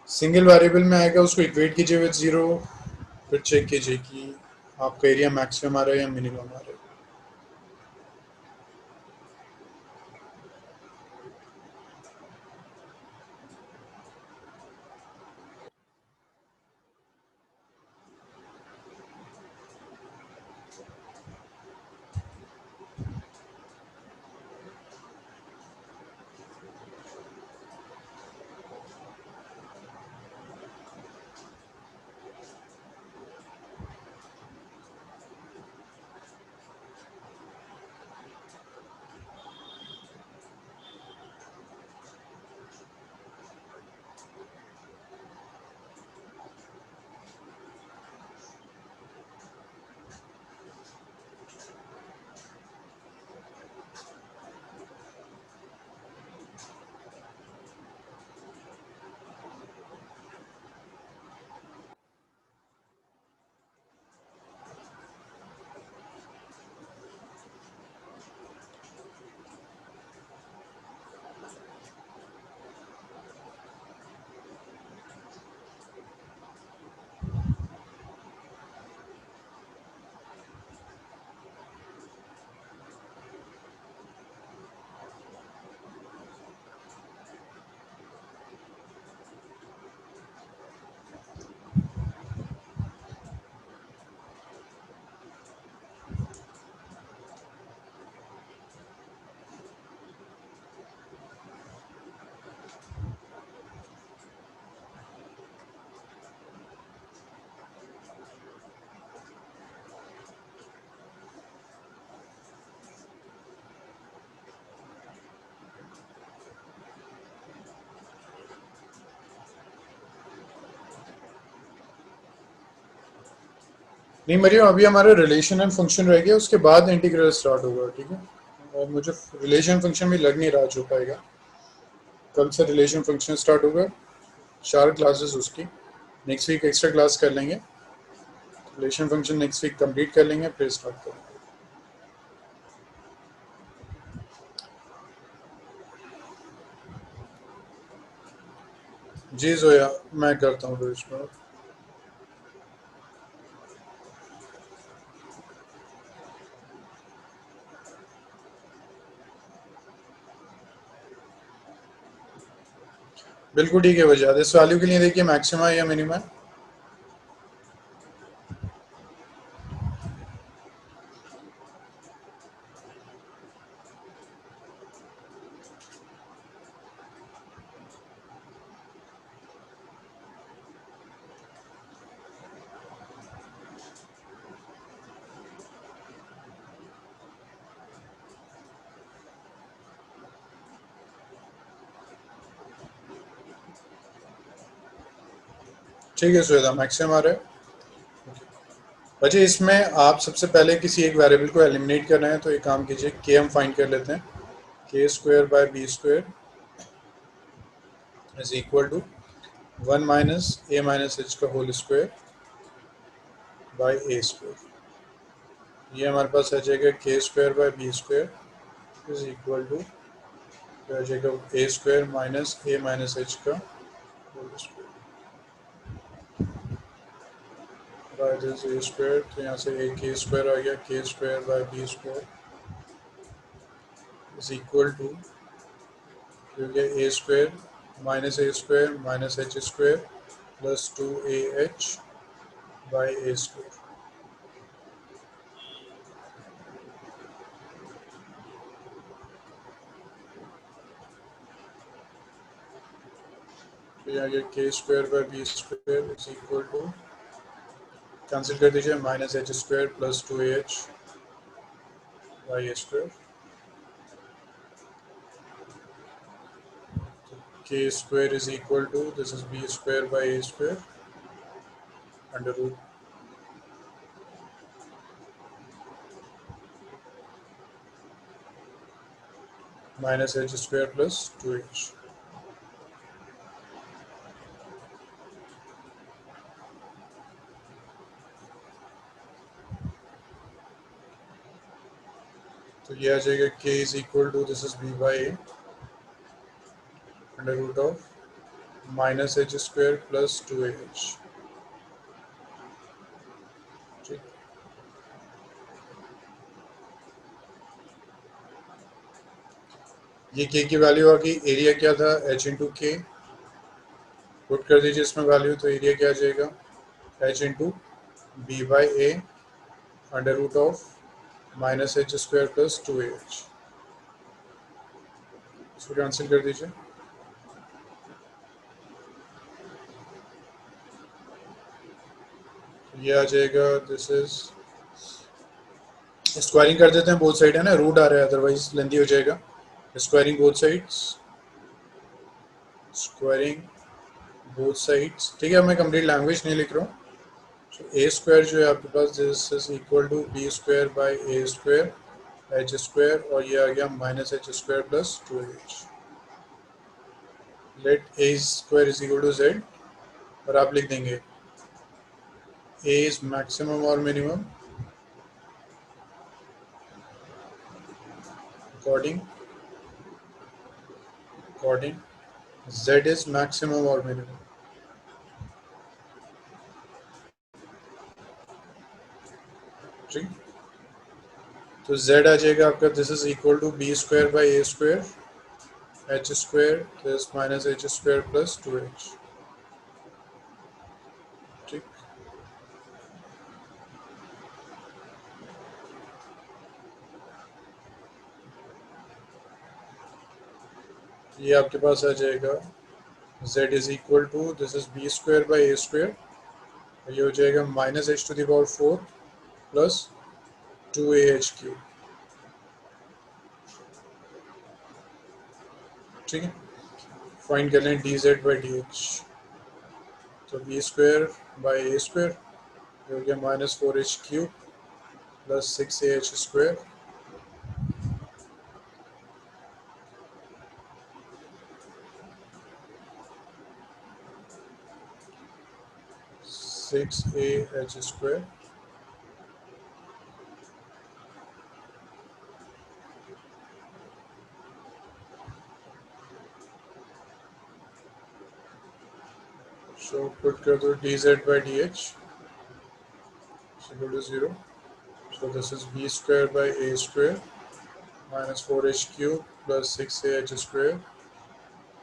सिंगल वेरिएबल में आएगा, उसको इक्वेट कीजिए विद जीरो, फिर चेक कीजिए कि आपका एरिया मैक्सिमम आ रहा है या मिनिमम आ रहा है। नहीं मरियम, अभी हमारा रिलेशन एंड फंक्शन रह गया, उसके बाद इंटीग्रल स्टार्ट होगा। ठीक है, और मुझे रिलेशन फंक्शन भी लग नहीं रहा हो पाएगा। कल से रिलेशन फंक्शन स्टार्ट होगा, 4 क्लासेस उसकी। नेक्स्ट वीक एक्स्ट्रा क्लास कर लेंगे, relation function next week complete कर लेंगे, फिर स्टार्ट करेंगे। जी जोया, मैं करता हूँ फिर इसको। बिल्कुल ठीक है भैया। इस वैल्यू के लिए देखिए मैक्सिमा या मिनिमा। ठीक है सुहेदा, मैक्सिमम आ रहा है। अच्छा, इसमें आप सबसे पहले किसी एक वेरिएबल को एलिमिनेट करना है, तो एक काम कीजिए, के हम फाइंड कर लेते हैं। K square by b square is equal to 1 minus a minus h का whole square by a square. ये हमारे पास आ जाएगा K square by b square is equal to आ जाएगा a square minus a minus h का whole square by this a square. तो यहाँ से ए के स्क्वायर आ गया, K square by b square is equal to a square minus h square plus 2AH by a square. तो यहाँ ये K square by b square is equal to, cancel कर दीजिए, minus h square plus 2AH by a square. K square is equal to, this is b square by a square under root minus h square plus 2H। तो ये आ जाएगा K is equal to, this is b by a under root of minus h square plus 2AH। ठीक, ये के की value आ गई। Area क्या था, एच इंटू के। पुट कर दीजिए इसमें वैल्यू, तो एरिया क्या आ जाएगा, h into b by a under root of minus h square plus 2AH। इसको कैंसिल कर दीजिए। ये आ जाएगा, दिस इज, स्क्वायरिंग कर देते हैं, बोथ साइड है ना, रूट आ रहा है अदरवाइज लेंदी हो जाएगा। Squaring both sides, squaring both sides. ठीक है, मैं कंप्लीट लैंग्वेज नहीं लिख रहा हूँ। तो ए स्क्वायर जो है आपके पास, this is equal to b square by a square h square, और ये आ गया minus h square plus 2AH। Let a square is equal to z, और आप लिख देंगे ए इज मैक्सिमम और minimum according z is maximum or minimum। ठीक, तो z आ जाएगा आपका, this is equal to b square by a square h square plus minus h square plus 2H। ठीक, ये आपके पास आ जाएगा z is equal to, this is b square by a square, ये हो जाएगा minus h to the power 4 plus 2AH cube. ठीक है, फाइंड कर लें d z by d h. तो b square by a square हो गया minus 4H cube plus 6AH square, six A H square. So put कर दो dz by dh is equal to 0. So this is b square by a square minus 4h cube plus 6ah square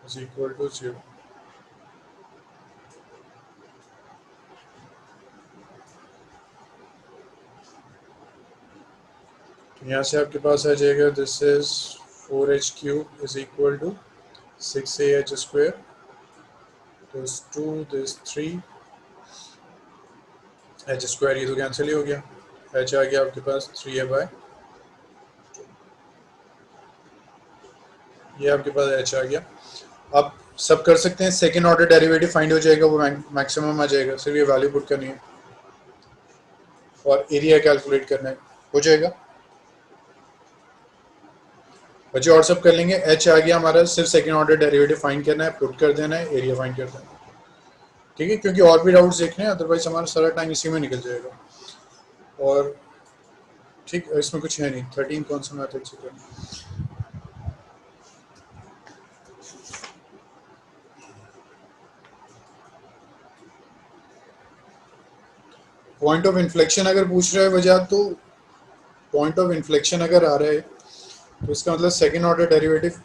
is equal to 0. यहाँ से आपके पास आ जाएगा, this is 4h cube is equal to 6ah square, this 2, this 3 h square, ये तो cancel ही हो गया, h आ गया आपके पास 3a by, ये आपके पास h आ गया। अब सब कर सकते हैं, सेकेंड ऑर्डर डेरिवेटिव फाइंड हो जाएगा, वो मैक्सिमम आ जाएगा, सिर्फ ये वैल्यू पुट करनी है और एरिया कैलकुलेट करना है, हो जाएगा। बच्चे और सब कर लेंगे। एच आ गया हमारा, सिर्फ सेकेंड ऑर्डर डेरिवेटिव फाइंड करना है, पुट कर देना है, एरिया फाइंड कर देना है, ठीक है, क्योंकि और भी डाउट्स देखने हैं, अदरवाइज हमारा सारा टाइम इसी में निकल जाएगा। और ठीक, इसमें कुछ है नहीं। 13 कौन सा मैथड से करना? पॉइंट ऑफ इन्फ्लेक्शन अगर पूछ रहा है वजह, तो पॉइंट ऑफ इन्फ्लेक्शन अगर आ रहा है तो इसका मतलब सेकेंड ऑर्डर डेरिवेटिव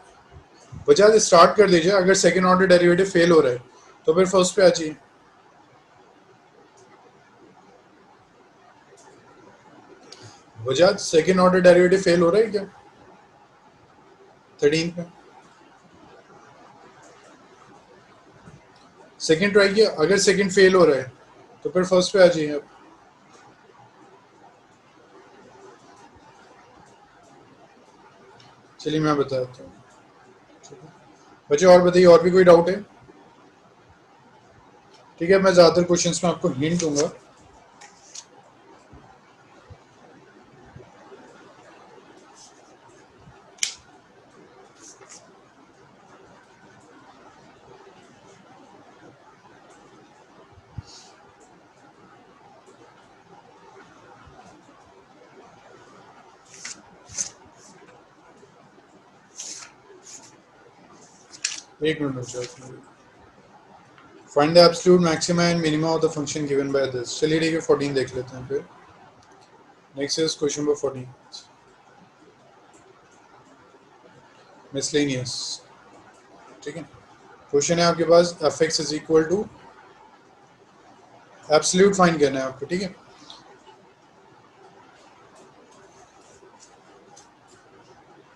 वजह स्टार्ट कर दीजिए। अगर सेकेंड ऑर्डर डेरिवेटिव फेल हो रहा है तो फिर फर्स्ट पे आ जाइए। वजह सेकेंड ऑर्डर डेरिवेटिव फेल हो रहा है क्या 13 में? सेकेंड ट्राई किया, अगर सेकेंड फेल हो रहा है तो फिर फर्स्ट पे आ जाइए आप। चलिए मैं बताता हूँ बच्चे, और बताइए, और भी कोई डाउट है? ठीक है, मैं ज़्यादातर क्वेश्चंस में आपको हिंट दूंगा। एक मिनट बच्चे, find the absolute maxima and minima of the function given by this. चलिए ठीक है, 14 देख लेते हैं फिर। Next is question number 14, miscellaneous. ठीक है, क्वेश्चन है आपके पास f x is equal to, absolute find करना है आपको, ठीक है।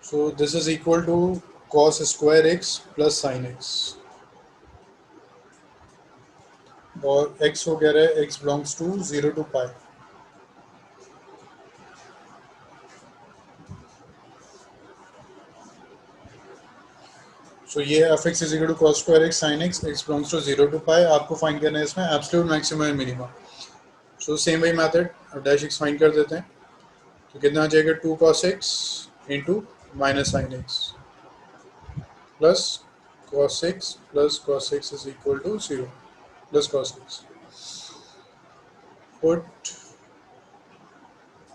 So this is equal to cos square x plus sine x, और x को कह रहा है x belongs to 0 to pi. So ये f x is equal to cos square x sine x, x belongs to 0 to pi. आपको find करना है इसमें absolute maximum and minimum. So same वही मेथड, डैश एक्स फाइंड कर देते हैं, तो कितना आ जाएगा 2 cos x into minus sine x plus cos x is equal to 0 plus cos x। Put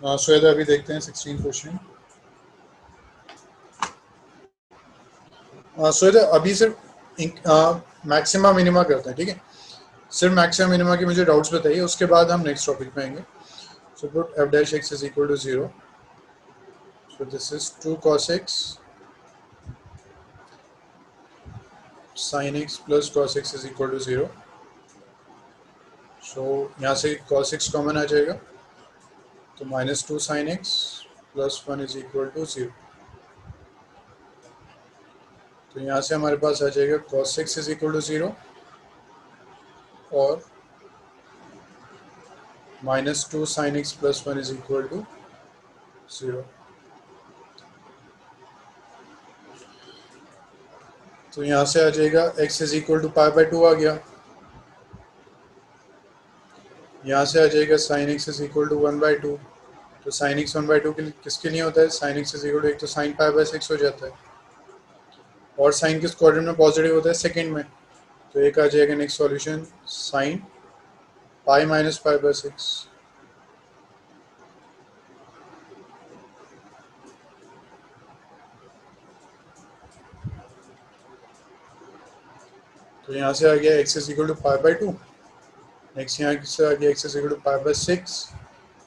so अभी देखते हैं 16 क्वेश्चन। सो अभी सिर्फ मैक्सिमा मिनिमा करते हैं, ठीक है। सिर्फ मैक्सिमा मिनिमा की मुझे डाउट्स बताइए, उसके बाद हम नेक्स्ट टॉपिक पे आएंगे। So put f dash x is equal to 0, so this is 2 cos x sin x plus cos x is equal to 0। So यहाँ से cos x कॉमन आ जाएगा, तो minus 2 sin x plus 1 is equal to 0। तो यहाँ से हमारे पास आ जाएगा cos x is equal to 0 और minus 2 sin x plus 1 is equal to 0। तो यहाँ से आ जाएगा x is equal to pi by 2 आ गया, यहाँ से आ जाएगा sin x is equal to 1 by 2। तो sin x 1 बाई 2 किसके लिए होता है? sin x is equal to एक तो sin पाई बाई 6 हो जाता है, और साइन किस क्वाड्रेंट में पॉजिटिव होता है? सेकंड में। तो एक आ जाएगा next solution sine pi minus pi by 6। तो यहाँ से आ गया x is equal to pi by 2, next यहाँ से आ गया x is equal to pi by 6,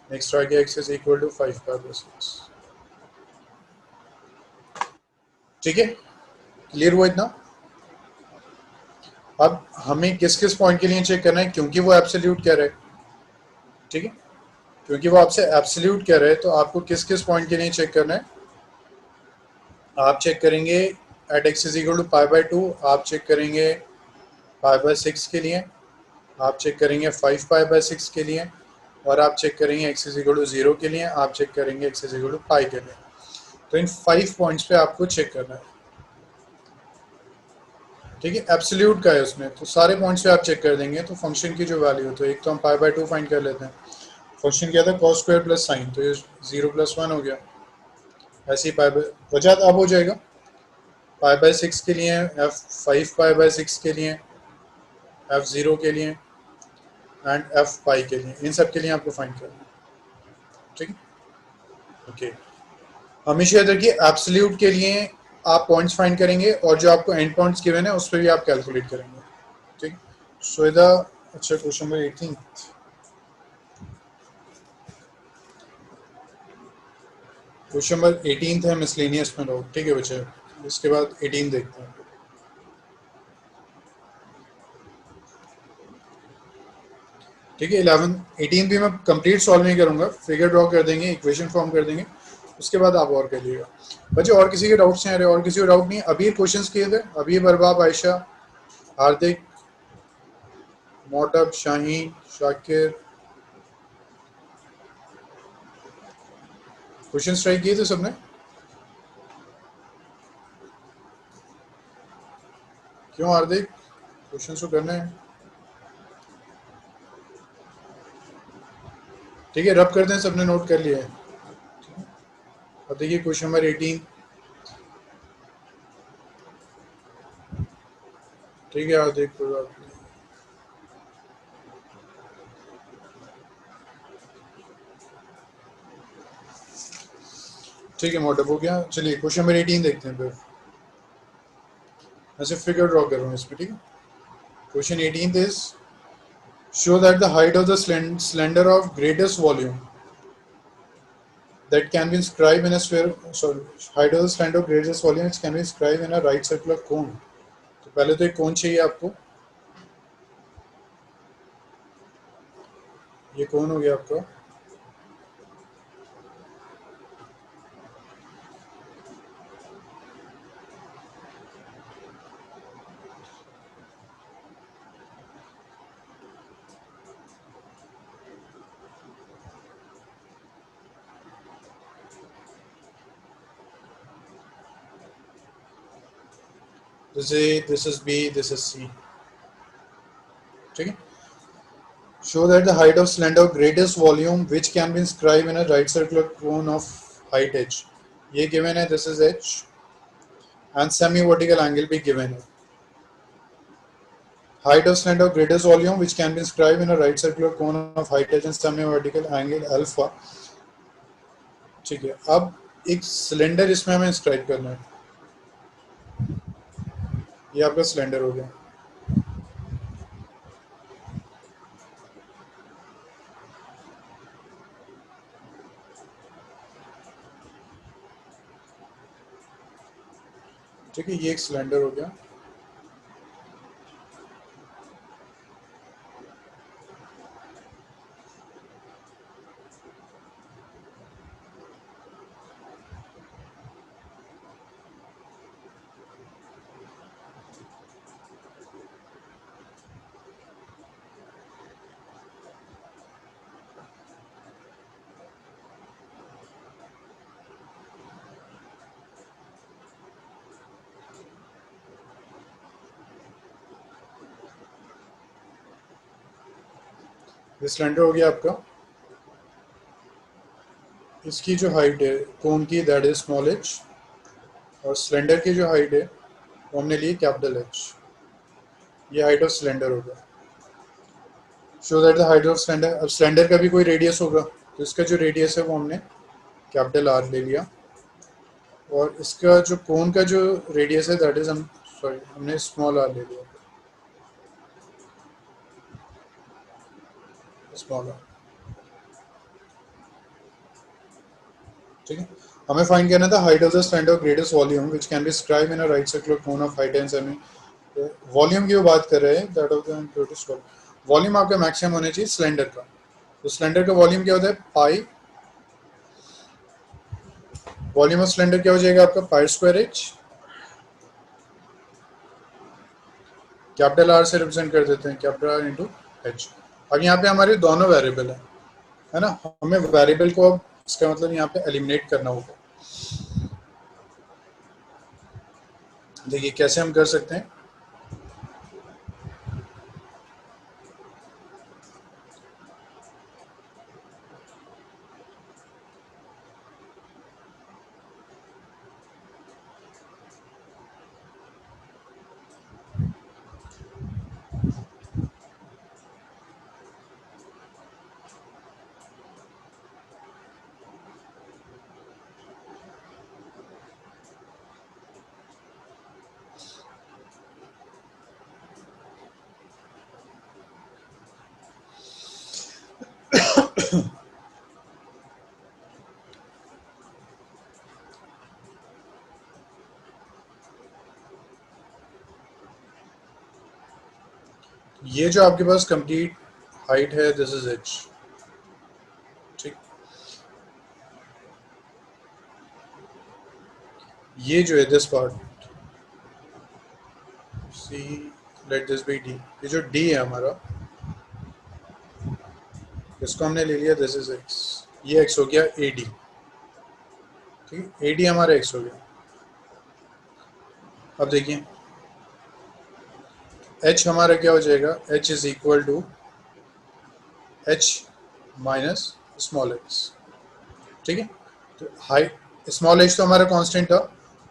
next आ गया x is equal to 5 pi by 6। ठीक है, क्लियर हुआ इतना? अब हमें किस किस पॉइंट के लिए चेक करना है, क्योंकि वो एब्सोल्यूट कह रहा है, ठीक है, क्योंकि वो आपसे एब्सोल्यूट कह रहा है, तो आपको किस किस पॉइंट के लिए चेक करना है? आप चेक करेंगे at x is equal to pi by 2, आप चेक करेंगे पाई बाई 6 के लिए, आप चेक करेंगे 5 पाई बाई 6 के लिए, और आप चेक करेंगे एक्स इज इक्वल टू 0 के लिए, आप चेक करेंगे एक्स इज इक्वल टू पाई के लिए। तो इन 5 पॉइंट्स पे आपको चेक करना है। ठीक है, एब्सोल्यूट का है उसमें, तो सारे पॉइंट्स पे आप चेक कर देंगे तो फंक्शन की जो वैल्यू, तो एक तो हम पाई/2 फाइंड कर लेते हैं। फंक्शन क्या था, कॉस स्क्वायर प्लस साइन, तो ये 0+1 हो गया। ऐसे ही वजह अब हो जाएगा पाई/6 के लिए, f5 पाई/6 के लिए, f0 के लिए एंड f पाई के लिए, इन सब के लिए आपको फाइंड करना है। ठीक है, ओके। हमेशा याद रखिए एब्सोल्यूट के लिए आप पॉइंट्स फाइंड करेंगे और जो आपको एंड पॉइंट्स गिवन है उस पर भी आप कैलकुलेट करेंगे। ठीक, सो इधर अच्छा क्वेश्चन नंबर 18, क्वेश्चन नंबर 18 है मिसलेनियस में लोग। ठीक है बच्चे, इसके बाद 18 देखते हैं। ठीक है, 11 18 भी मैं कंप्लीट सॉल्व नहीं करूंगा, फिगर ड्रॉ कर देंगे, इक्वेशन फॉर्म कर देंगे, उसके बाद आप और करिएगा। बच्चे और किसी के डाउट्स नहीं आ रहे? और किसी को डाउट नहीं? अभी क्वेश्चंस किए थे, अभी बरबाब, आयशा, हार्दिक, मोटब, शाहीन, शाकिर, क्वेश्चंस ट्राई किए थे सबने? क्यों हार्दिक, क्वेश्चंस तो करने हैं। ठीक है, रब करते हैं, सबने नोट कर लिया है। अब देखिए क्वेश्चन नंबर 18। ठीक है हार्दिक, कोई बात नहीं। ठीक है मोटब, हो गया। चलिए क्वेश्चन नंबर 18 देखते हैं फिर। ऐसे फिगर ड्रॉ कर रहा हूँ इस पर। ठीक है, question 18 is show that the height of the cylinder of greatest volume that can be inscribed in a sphere, sorry, height of the cylinder of greatest volume which can be inscribed in a right circular cone। तो पहले तो एक कोन चाहिए आपको, ये कोन हो गया आपका। This is A, this is B, this is C। ठीक है, show that the height of cylinder of greatest volume which can be inscribed in a right circular cone of height h, ये given है, this is h, and semi vertical angle भी given है। height of cylinder of greatest volume which can be inscribed in a right circular cone of height h and semi vertical angle alpha। ठीक है, अब एक cylinder इसमें हमें inscribe करना है। ये आपका सिलेंडर हो गया। ठीक है, ये एक सिलेंडर हो गया। ये सिलेंडर हो गया आपका। इसकी जो हाइट है कोन की, दैट इज स्मॉल एच, और सिलेंडर की जो हाइट है वो हमने ली कैपिटल एच। ये हाइट ऑफ सिलेंडर होगा। Show that the height of cylinder, अब सिलेंडर का भी कोई रेडियस होगा, तो इसका जो रेडियस है वो हमने कैपिटल आर ले लिया, और इसका जो कोन का जो रेडियस है दैट इज, हम सॉरी हमने स्मॉल आर ले लिया, स्मॉल आर। ठीक है, हमें फाइंड करना था height of the cylinder of greatest volume which can be described in a right circular cone of height and semi. Volume की वो बात कर रहे हैं, that of the greatest volume आपका मैक्सिमम होना चाहिए सिलेंडर का। तो सिलेंडर का वॉल्यूम क्या होता है, पाई, वॉल्यूम ऑफ सिलेंडर क्या हो जाएगा आपका, pi square H, capital R से रिप्रेजेंट कर देते हैं, कैपिटल आर इंटू एच। अब यहाँ पे हमारे दोनों वेरिएबल है ना, हमें वेरिएबल को अब इसका मतलब यहाँ पे एलिमिनेट करना होगा। देखिए कैसे हम कर सकते हैं। ये जो आपके पास कंप्लीट हाइट है दिस इज एच, ठीक। ये जो है this part C, let this be D. ये जो डी है हमारा, इसको हमने ले लिया दिस इज एक्स, ये एक्स हो गया ए डी, ठीक है। ए डी हमारा एक्स हो गया। अब देखिए एच हमारा क्या हो जाएगा, H is equal to h minus small x, ठीक है। तो हाइट स्मॉल एच तो हमारा कांस्टेंट था,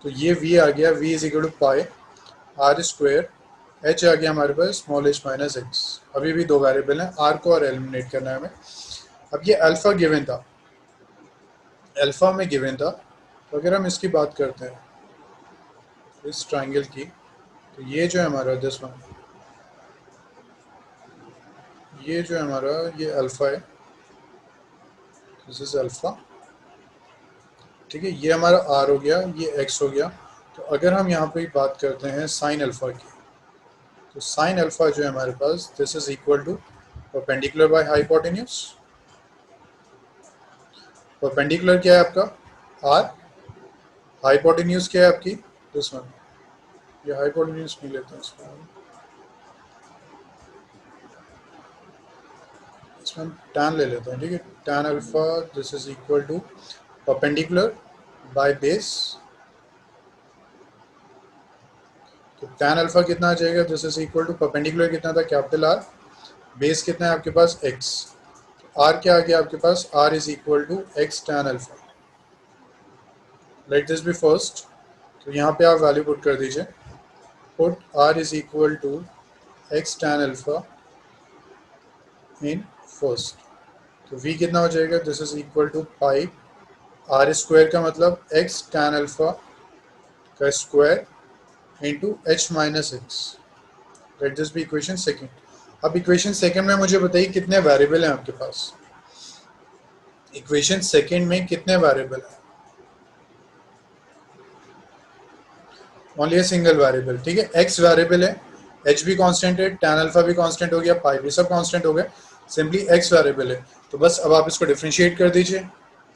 तो ये v आ गया, v is equal to pi are square, H आ गया हमारे पास स्मॉल एच माइनस एक्स। अभी भी दो वेरिएबल हैं, आर को और एलिमिनेट करना है हमें। अब ये अल्फा गिवन था, अल्फा में गिवन था, तो अगर हम इसकी बात करते हैं इस ट्राइंगल की, तो ये जो है हमारा दिस वन, ये जो है हमारा ये अल्फा है, दिस इज अल्फा, ठीक है। ये हमारा आर हो गया, ये एक्स हो गया। तो अगर हम यहाँ पे बात करते हैं साइन अल्फा की, तो साइन अल्फा जो है हमारे पास this is equal to perpendicular by hypotenuse. Perpendicular क्या है आपका आर, हाइपोटेन्यूज क्या है आपकी दिस वन। ये हाइपोटेन्यूज नहीं लेते हैं इसमें tan ले लेते हैं, ठीक है। tan alpha this is equal to perpendicular by base, तो tan अल्फा कितना आ जाएगा, this is equal to perpendicular कितना था कैपिटल आर, बेस कितना है आपके पास x, आर क्या आ गया आपके पास, R is equal to x tan alpha. Let this be first, तो यहाँ पे आप वैल्यू पुट कर दीजिए, put R is equal to x tan alpha in first, तो v कितना हो जाएगा, this is equal to pi are square का मतलब एक्स tan अल्फा का square into H minus x. Let this be equation second. अब equation second में मुझे बताइए कितने वेरिएबल हैं आपके पास, इक्वेशन सेकेंड में कितने वेरिएबल हैं, ओनली सिंगल वेरिएबल, ठीक है। एक्स वेरिएबल है, एच भी कांस्टेंट है, tan अल्फा भी कांस्टेंट हो गया, पाई भी सब कांस्टेंट हो गए, सिंपली एक्स वेरिएबल है। तो बस अब आप इसको डिफरेंशिएट कर दीजिए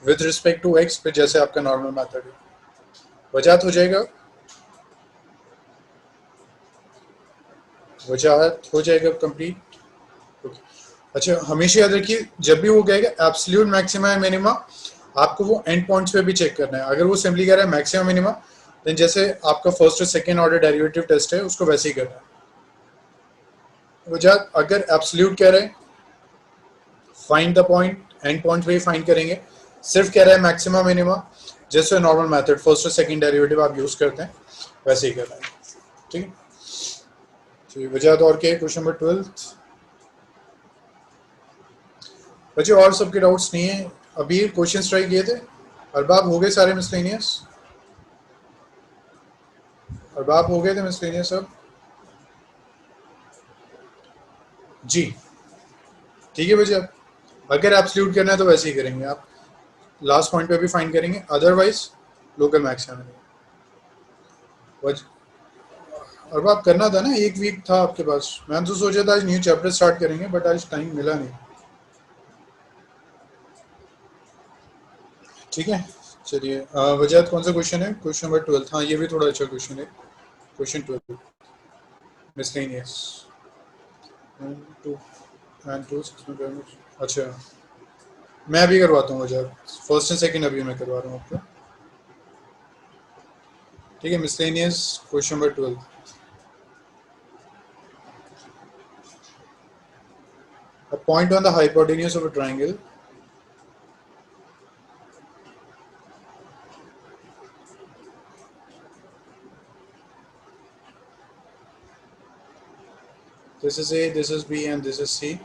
विद रिस्पेक्ट टू एक्स पे, जैसे आपका नॉर्मल मेथड है, वजाहत हो जाएगा, वजाहत हो जाएगा कंप्लीट। अच्छा हमेशा याद रखिए जब भी वो कहेगा एब्सोल्यूट मैक्सिमा है मिनिमा, आपको वो एंड पॉइंट्स पे भी चेक करना है। अगर वो सिंपली कह रहा है मैक्सिमम मिनिमा, देन जैसे आपका फर्स्ट और सेकंड ऑर्डर डेरिवेटिव टेस्ट है उसको वैसे ही करना है। वजह अगर एब्सोल्यूट कह रहे हैं find the point, and point पे ही फाइंड करेंगे। सिर्फ कह रहा है मैक्सिमम मिनिमा, जैसे नॉर्मल मेथड फर्स्ट और सेकंड डेरिवेटिव आप यूज करते हैं वैसे ही करना है, ठीक है। तो वजह और क्या है, क्वेश्चन नंबर 12। बच्चे और सबके डाउट्स नहीं है, अभी क्वेश्चन ट्राई किए थे, अरबाब हो गए सारे मिसलेनियस, अरबाब हो गए थे मिसलेनियस सब, जी ठीक है बच्चे। अब अगर एब्सोल्यूट करना है तो वैसे ही करेंगे, आप लास्ट पॉइंट पे भी फाइंड करेंगे, अदरवाइज लोकल मैक्सिमम। अरबाब करना था ना, एक वीक था आपके पास, मैंने तो सोचा था आज न्यू चैप्टर स्टार्ट करेंगे बट आज टाइम मिला नहीं, ठीक है। चलिए वजह कौन सा क्वेश्चन है, क्वेश्चन नंबर 12। हाँ ये भी थोड़ा अच्छा क्वेश्चन है, क्वेश्चन 12 मिसलेनियस 2 एंड 2 अच्छा मैं अभी करवाता हूँ वजह, फर्स्ट एंड सेकंड अभी मैं करवा रहा हूँ आपको, ठीक है। Miscellaneous question number 12, a point on the hypotenuse of a triangle this is A, this is B and this is C.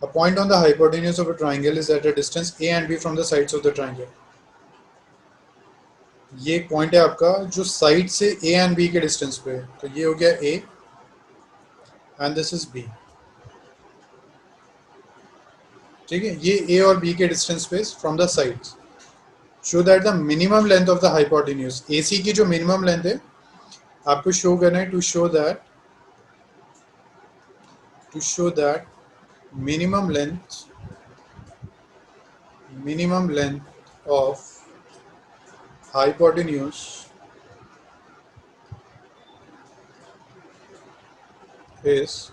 A point on the hypotenuse of a triangle is at a distance A and B from the sides of the triangle. ये एक point है आपका जो side से A and B के distance पे है, तो ये हो गया A and this is B, ठीक है। ये A और B के डिस्टेंस पे from the sides, show that the minimum length of the hypotenuse, AC की जो मिनिमम लेंथ है आपको शो करना है, to show that to show that minimum length of hypotenuse is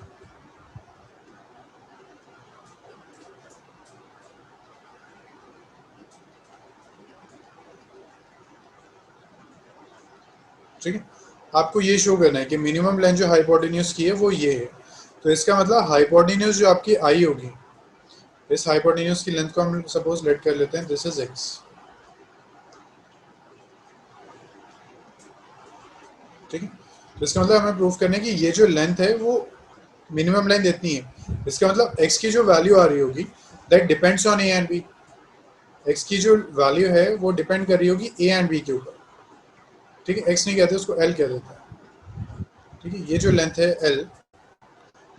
ठीक है। आपको ये शो करना है कि मिनिमम लेंथ जो हाइपोटेन्यूज की है वो ये है। तो इसका मतलब हाइपोटेन्यूज जो आपकी आई होगी, इस हाइपोटेन्यूज की लेंथ को हम सपोज लेट कर लेते हैं, दिस इज एक्स। ठीक है। तो इसका मतलब हमें प्रूव करना है कि ये जो लेंथ है वो मिनिमम लेंथ इतनी है। इसका मतलब एक्स की जो वैल्यू आ रही होगी that depends on a and b. X की जो वैल्यू है वो डिपेंड कर रही होगी ए एंड बी के ऊपर। ठीक है, एक्स नहीं कहते उसको एल कह देते हैं। ठीक है, ये जो लेंथ है एल,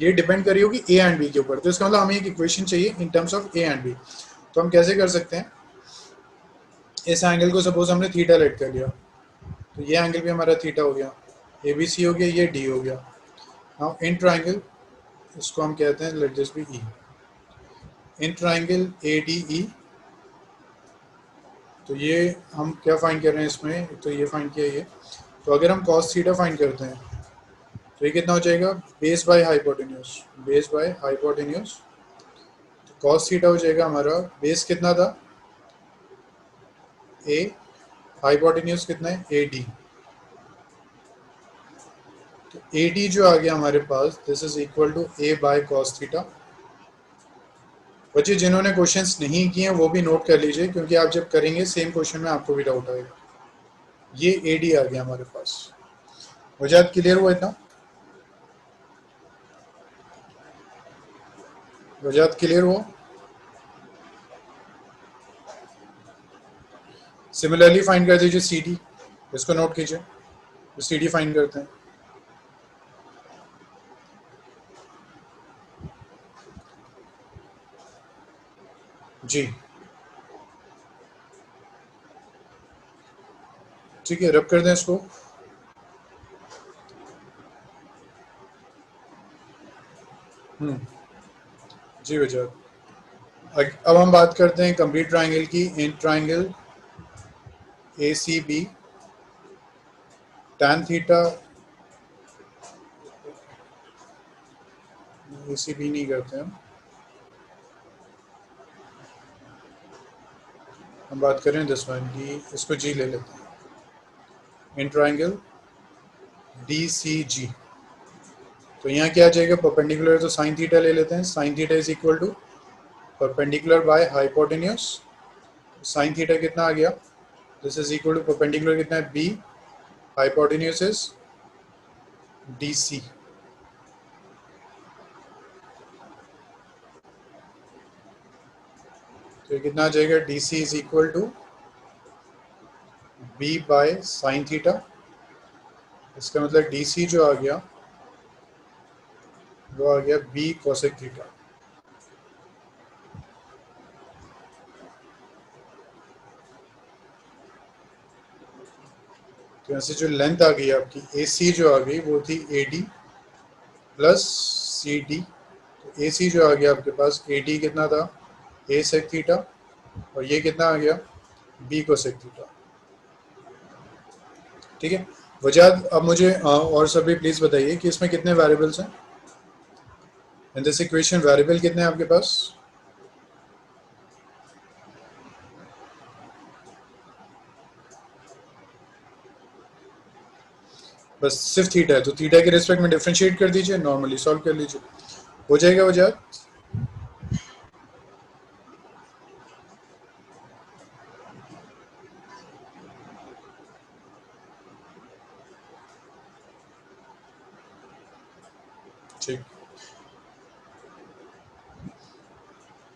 ये डिपेंड कर रही होगी ए एंड बी के ऊपर। तो इसका मतलब हमें एक इक्वेशन चाहिए in terms of a and b. तो हम कैसे कर सकते हैं, इस एंगल को सपोज हमने थीटा लेट कर लिया, तो ये एंगल भी हमारा थीटा हो गया, ए बी सी हो गया, ये डी हो गया। नाउ इन ट्राइंगल, इसको हम कहते हैं let this be E. In triangle A D E, तो ये हम क्या फाइंड कर रहे हैं इसमें, तो ये फाइंड किया ये। तो अगर हम कॉस थीटा फाइंड करते हैं तो ये कितना हो जाएगा, base by hypotenuse, base by hypotenuse. तो कॉस थीटा हो जाएगा हमारा, बेस कितना था ए, हाइपोटेन्यूज कितना है ए डी। तो ए डी जो आ गया हमारे पास, this is equal to A by cos theta. बच्चे जिन्होंने क्वेश्चंस नहीं किए हैं वो भी नोट कर लीजिए, क्योंकि आप जब करेंगे सेम क्वेश्चन में आपको भी डाउट आएगा। ये ए डी आ गया हमारे पास। वजह क्लियर हुआ इतना, वजह क्लियर हुआ। सिमिलरली फाइंड कर दीजिए सी डी, इसको नोट कीजिए, तो सी डी फाइंड करते हैं। जी ठीक है, रब कर दें इसको। जी वजह, अब हम बात करते हैं कंप्लीट ट्राइंगल की। In triangle A C B, tan theta, A C B नहीं करते हैं हम बात करें दिस वन की, इसको जी ले लेते हैं। इन ट्राइंगल डी सी जी, तो यहाँ क्या आ जाएगा, परपेंडिकुलर, तो साइन थीटा ले लेते हैं। Sine theta is equal to perpendicular by hypotenuse. Sine theta कितना आ गया, this is equal to perpendicular कितना है B, hypotenuse is D C. तो ये कितना आ जाएगा, D C is equal to B by sine theta. इसका मतलब डी सी जो आ गया वो आ गया बी कोसेक थीटा। तो यहाँ से जो लेंथ आ गई आपकी ए सी जो आ गई वो थी A D plus C D. तो ए सी जो आ गया आपके पास, ए डी कितना था ए सेक थीटा, और ये कितना आ गया बी को सेक थीटा। ठीक है वजाद, अब मुझे और सभी प्लीज बताइए कि इसमें कितने वेरिएबल्स हैं इन दिस इक्वेशन, वेरिएबल कितने हैं आपके पास। बस सिर्फ थीटा है, तो थीटा के रिस्पेक्ट में डिफरेंशिएट कर दीजिए, नॉर्मली सॉल्व कर लीजिए, हो जाएगा वजाद। ठीक,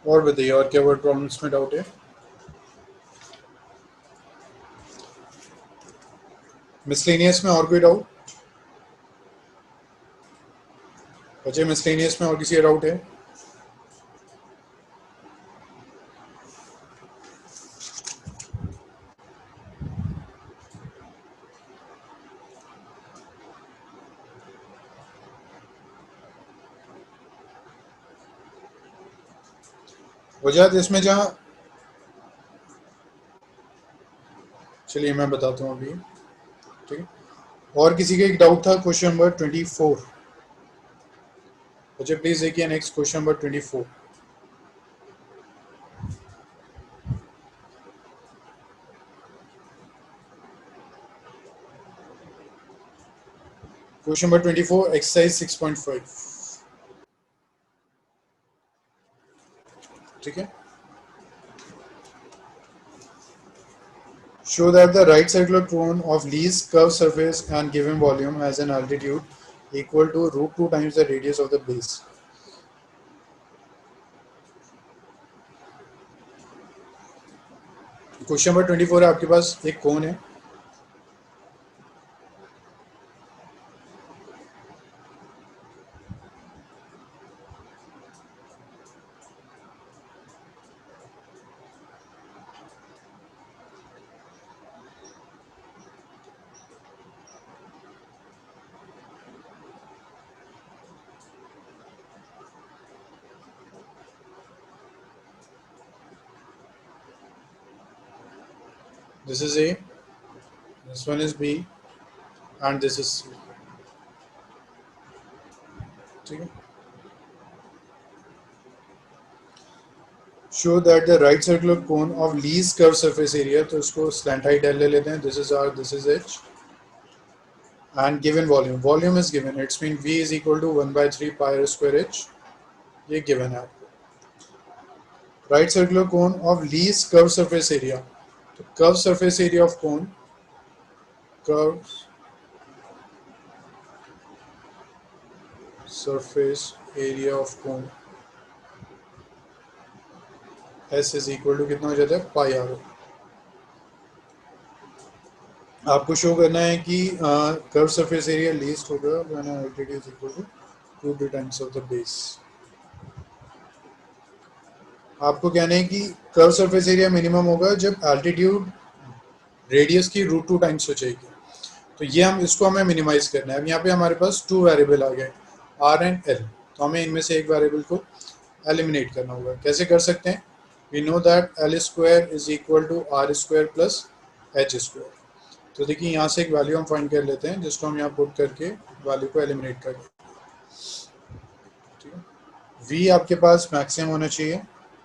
और बताइए और क्या वर्ड प्रॉब्लम्स में डाउट है। मिसलेनियस में और कोई डाउट, बच्चे मिसलेनियस में और किसी का डाउट है। वजह इसमें जहाँ, चलिए मैं बताता हूँ अभी, ठीक है। और किसी का एक डाउट था क्वेश्चन नंबर 24। अच्छा प्लीज देखिए next question number 24। Question number 24 exercise 6.5, ठीक है। Show that the right circular cone of least curved surface and given volume has an altitude equal to root 2 times the radius of the base. Question number 24 है आपके पास, एक cone है, this is A, this one is B and this is C, ठीक है। Show that the right circular cone of least curve surface area, तो इसको slant height l ले लेते हैं, this is are, this is h, and given volume, volume is given, it's mean v is equal to 1/3 pi are square h, ये given है आपको। Right circular cone of least curve surface area, तो curve surface area of cone, curve surface area of cone S is equal to कितना हो जाता है, पाई are. आपको show करना है कि कर्व सरफेस एरिया लीस्ट होगा when altitude is equal to 2 times of the base. आपको कहना है कि कर्व सरफेस एरिया मिनिमम होगा जब एल्टीट्यूड रेडियस की रूट 2 टाइम्स हो जाएगी। तो ये हम इसको हमें मिनिमाइज करना है। अब यहाँ पे हमारे पास 2 वेरिएबल आ गए, आर एंड एल, तो हमें इनमें से एक वेरिएबल को एलिमिनेट करना होगा। कैसे कर सकते हैं, we know that l square is equal to are square plus h square. तो देखिए यहाँ से एक वैल्यू हम फाइंड कर लेते हैं जिसको हम यहाँ पुट करके वैल्यू को एलिमिनेट करें, ठीक है। वी आपके पास मैक्सिमम होना चाहिए,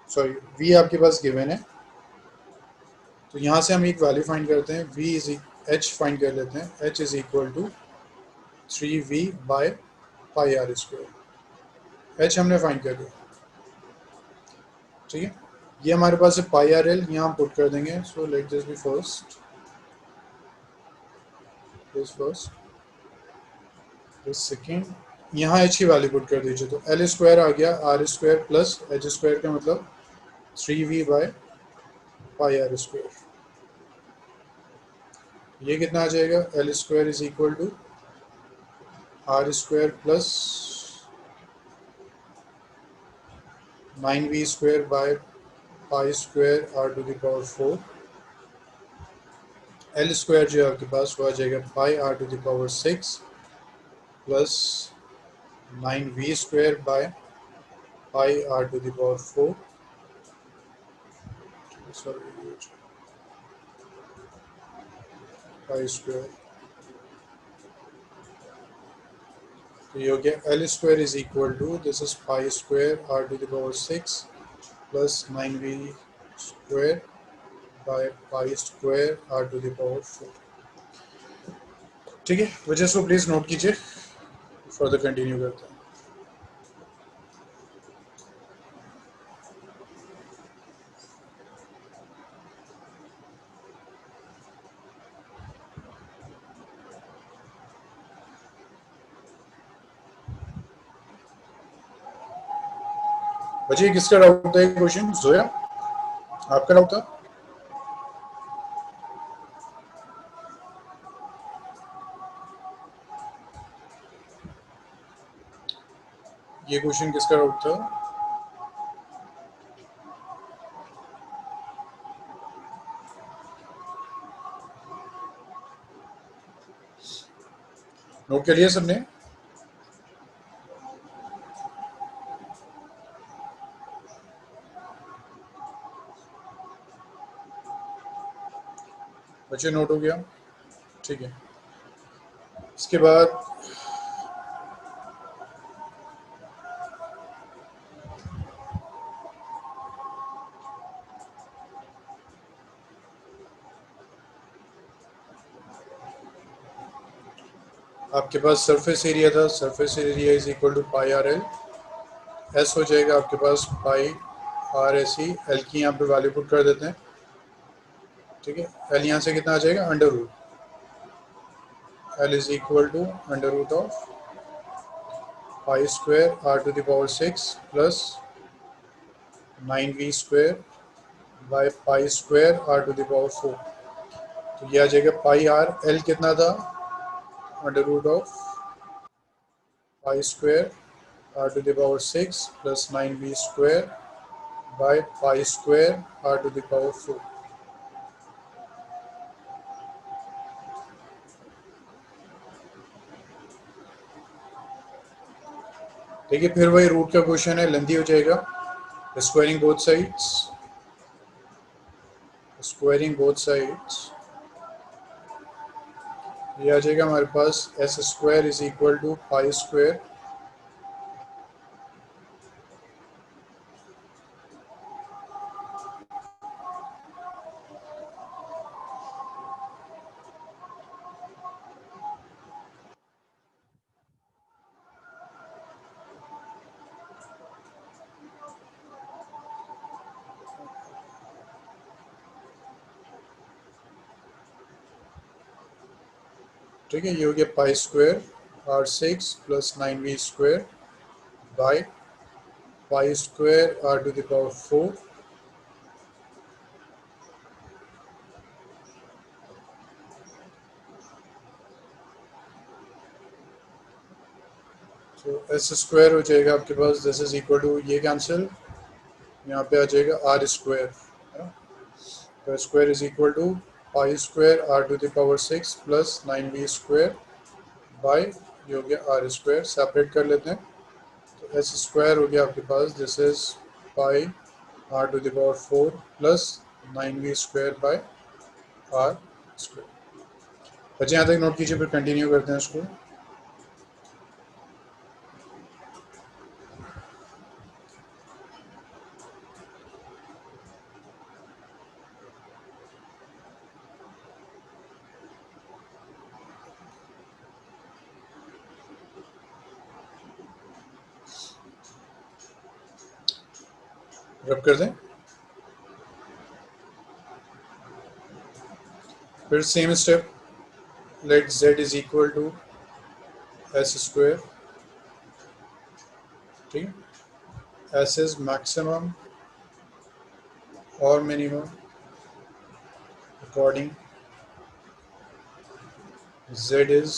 सॉरी वी आपके पास गिवन है, तो यहाँ से हम एक वैल्यू फाइंड करते हैं, वी इज एच फाइंड कर लेते हैं, h is equal to 3v by pi are square. H हमने फाइंड कर लिया, ठीक है। ये हमारे पास है पाई आर एल, यहाँ हम पुट कर देंगे। So let this be first, this first, this second, यहाँ एच की वैल्यू पुट कर दीजिए, तो एल स्क्वायर आ गया r square plus h square का मतलब 3v by pi are square. ये कितना आ जाएगा, L square is equal to are square plus 9v square by pi square are to the power 4। L square जो है आपके पास वो आ जाएगा pi are to the power 6 plus 9v square by pi are to the power 4, sorry pi square. तो ये हो गया L square is equal to, this is pi square are to the power 6 plus 9v square by pi square are to the power 4, ठीक है। वजह से please note कीजिए, further continue करते हैं। बच्चे किसका डाउट था, क्वेश्चन जोया आपका डाउट था? ये क्वेश्चन किसका डाउट था? नोट कर लिया सबने? बच्चे नोट हो गया? ठीक है। इसके बाद आपके पास सरफेस एरिया था, surface area is equal to pi are l. S हो जाएगा आपके पास pi r S E, l की यहाँ पे वैल्यू पुट कर देते हैं। ठीक है, एल यहाँ से कितना आ जाएगा, under root, l is equal to under root of pi square are to the power 6 plus 9v square by pi square are to the power 4। तो ये आ जाएगा पाई आर एल कितना था, under root of pi square are to the power 6 plus 9v square by pi square are to the power 4। देखिए फिर वही root का क्वेश्चन है, लेंथी हो जाएगा। Squaring both sides, squaring both sides, ये आ जाएगा हमारे पास S square is equal to pi square ठीक है, ये हो गया pi square R 6 plus 9v square by pi square are to the power 4। तो एस स्क्वायर हो जाएगा आपके पास, दिस इज इक्वल टू, ये कैंसिल, यहाँ पे आ जाएगा आर स्क्वायर, है ना। तो square is equal to pi square are to the power 6 plus 9v square by, ये हो गया आर स्क्वायर, सेपरेट कर लेते हैं। तो एस स्क्वायर हो गया आपके पास, this is pi are to the power 4 plus 9v square by are square. बच्चे यहाँ तक नोट कीजिए, फिर कंटिन्यू करते हैं इसको। रब कर दें, फिर same step, let z is equal to S square. ठीक है, एस इज मैक्सिमम और minimum according z is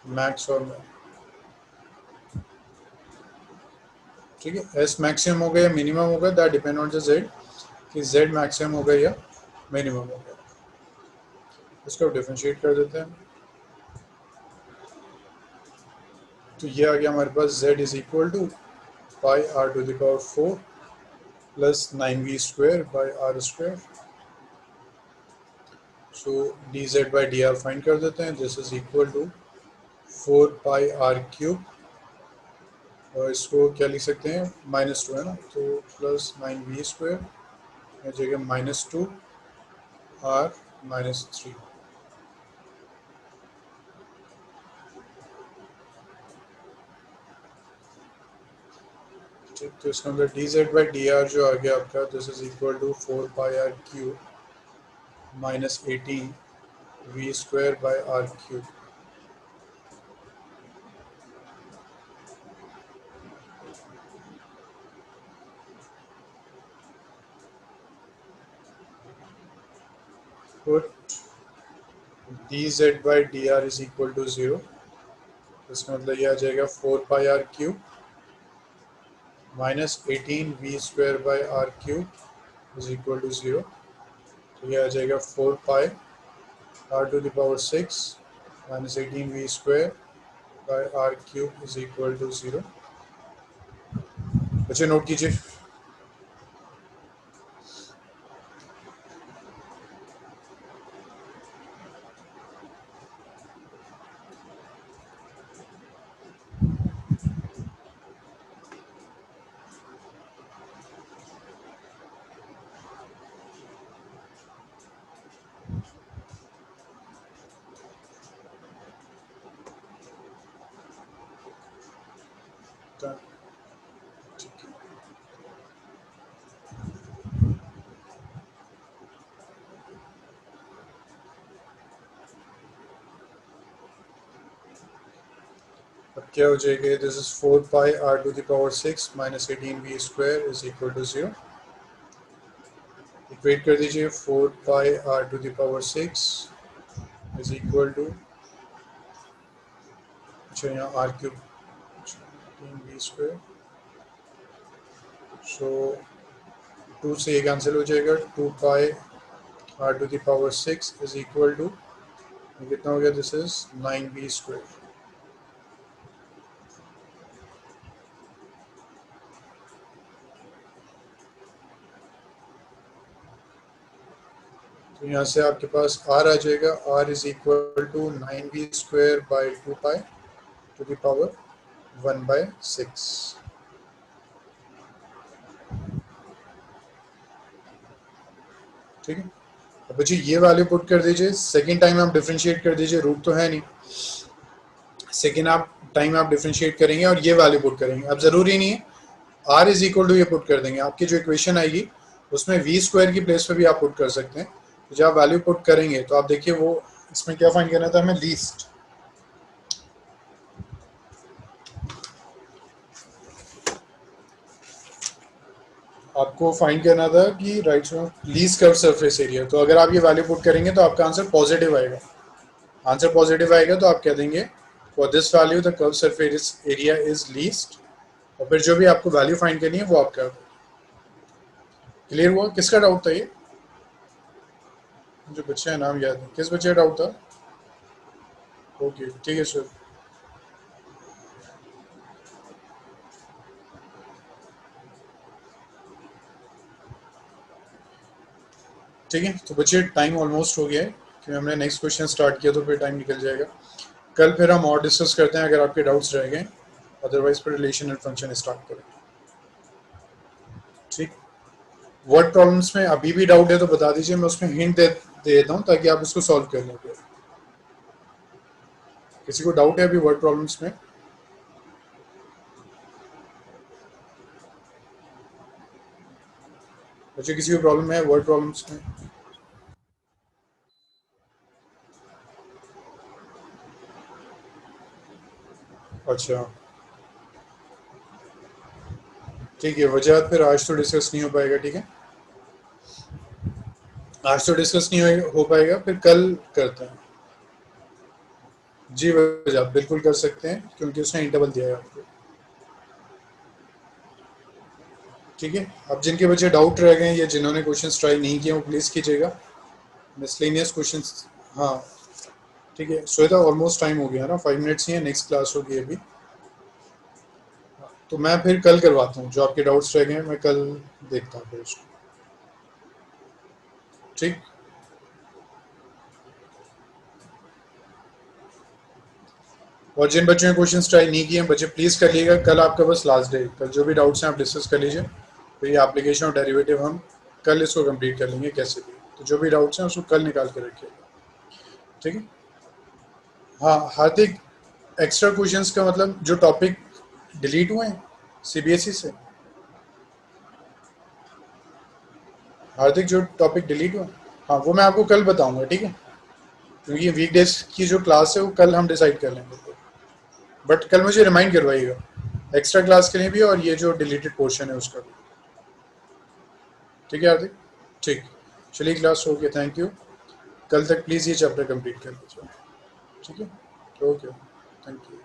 max और मिन। ठीक है, एस मैक्सिमम होगा या मिनिमम होगा, that depend on the z, कि z मैक्सिमम होगा या मिनिमम होगा। इसको डिफरेंशिएट कर देते हैं। तो ये आ गया हमारे पास z is equal to pi are to the power 4 plus 9v square by are square. So dz by dr find कर देते हैं, this is equal to 4 pi are cube, और इसको क्या लिख सकते हैं, -2 है ना, तो प्लस 9v स्क्वायर जगह -2 आर -3। ठीक, तो इसका अंदर dz बाई dr जो आ गया आपका, this is equal to 4 pi are cube -18v square by R cube. Put dz by dr is equal to 0, इसका मतलब ये आ जाएगा 4 pi are cube -18v square by R cube is equal to 0। तो ये आ जाएगा 4 pi are to the power 6 -18v square by R cube is equal to 0। बच्चे नोट कीजिए। ठीक है। अब क्या हो जाएगा, this is 4 pi are to the power 6 minus 18v square is equal to 0। Equate कर दीजिए, 4 pi are to the power 6 is equal to, अच्छा यहाँ आर क्यूब 18v स्क्वायर, सो 2 से ये कैंसिल हो जाएगा, 2 pi are to the power 6 is equal to कितना हो गया, दिस इज 9v स्क्वायर। तो यहाँ से आपके पास r आ जाएगा, r is equal to 9v square by 2 pi to the power 1/6। ठीक है। अब बच्चे ये वैल्यू पुट कर दीजिए, सेकेंड टाइम आप डिफ्रेंशिएट कर दीजिए, रूट तो है नहीं, सेकेंड टाइम आप डिफ्रेंशिएट करेंगे और ये वैल्यू पुट करेंगे। अब ज़रूरी नहीं है r इज इक्वल टू ये पुट कर देंगे, आपकी जो इक्वेशन आएगी उसमें v स्क्वायर की प्लेस पे भी आप पुट कर सकते हैं। तो जब आप वैल्यू पुट करेंगे तो आप देखिए वो इसमें क्या फाइंड करना था हमें, लीस्ट। आपको फाइंड करना था कि right least curve surface area. तो अगर आप ये वैल्यू पुट करेंगे तो आपका आंसर पॉजिटिव आएगा। आंसर पॉजिटिव आएगा तो आप कह देंगे for this value the curve surface area is least, और फिर जो भी आपको वैल्यू फाइंड करनी है वो आप कर। क्लियर हुआ? किसका डाउट था ये? जो बच्चे का नाम याद है, किस बच्चे का डाउट था? ओके ठीक है सर। ठीक है, तो बच्चे टाइम ऑलमोस्ट हो गया है कि हमने नेक्स्ट क्वेश्चन स्टार्ट किया तो फिर टाइम निकल जाएगा। कल फिर हम और डिस्कस करते हैं अगर आपके डाउट्स रह गए, अदरवाइज फिर रिलेशन एंड फंक्शन स्टार्ट करें। ठीक, वर्ड प्रॉब्लम्स में अभी भी डाउट है तो बता दीजिए, मैं उसमें हिंट दे देता हूँ ताकि आप उसको सॉल्व कर लें। किसी को डाउट है अभी वर्ड प्रॉब्लम्स में? बच्चे किसी को प्रॉब्लम है वर्ड प्रॉब्लम्स में? अच्छा ठीक है, वजह फिर आज तो डिस्कस नहीं हो पाएगा। ठीक है, आज तो डिस्कस नहीं हो पाएगा, फिर कल करते हैं। जी वजह बिल्कुल कर सकते हैं क्योंकि उसने इंटरवल दिया है आपको। ठीक है, अब जिनके बच्चे डाउट रह गए या जिन्होंने क्वेश्चंस ट्राई नहीं किए वो प्लीज़ कीजिएगा। मिसलेनियस क्वेश्चंस, हाँ ठीक है। श्वेता ऑलमोस्ट टाइम हो गया ना, 5 मिनट्स ही है, नेक्स्ट क्लास होगी अभी। तो मैं फिर कल करवाता हूँ, जो आपके डाउट्स रह गए मैं कल देखता हूँ फिर उसको। ठीक, और जिन बच्चों ने क्वेश्चन ट्राई नहीं किए हैं बच्चे प्लीज़ कर लीजिएगा, कल आपका बस लास्ट डे। कल जो भी डाउट्स हैं आप डिस्कस कर लीजिए, तो ये एप्लीकेशन और डेरिवेटिव हम कल इसको कंप्लीट कर लेंगे कैसे भी। तो जो भी डाउट्स हैं उसको कल निकाल के रखिएगा। ठीक है, हाँ हार्दिक, एक्स्ट्रा क्वेश्चंस का मतलब जो टॉपिक डिलीट हुए हैं सीबीएसई से, हार्दिक जो टॉपिक डिलीट हुए, हाँ वो मैं आपको कल बताऊंगा। ठीक है, क्योंकि वीकडेज की जो क्लास है वो कल हम डिसाइड कर लेंगे, बट कल मुझे रिमाइंड करवाइएगा एक्स्ट्रा क्लास के लिए भी और ये जो डिलीटेड पोर्शन है उसका भी। ठीक है हार्दिक, ठीक, चलिए क्लास हो गया, थैंक यू। कल तक प्लीज़ ये चैप्टर कंप्लीट कर लीजिए। ठीक है, ओके, थैंक यू।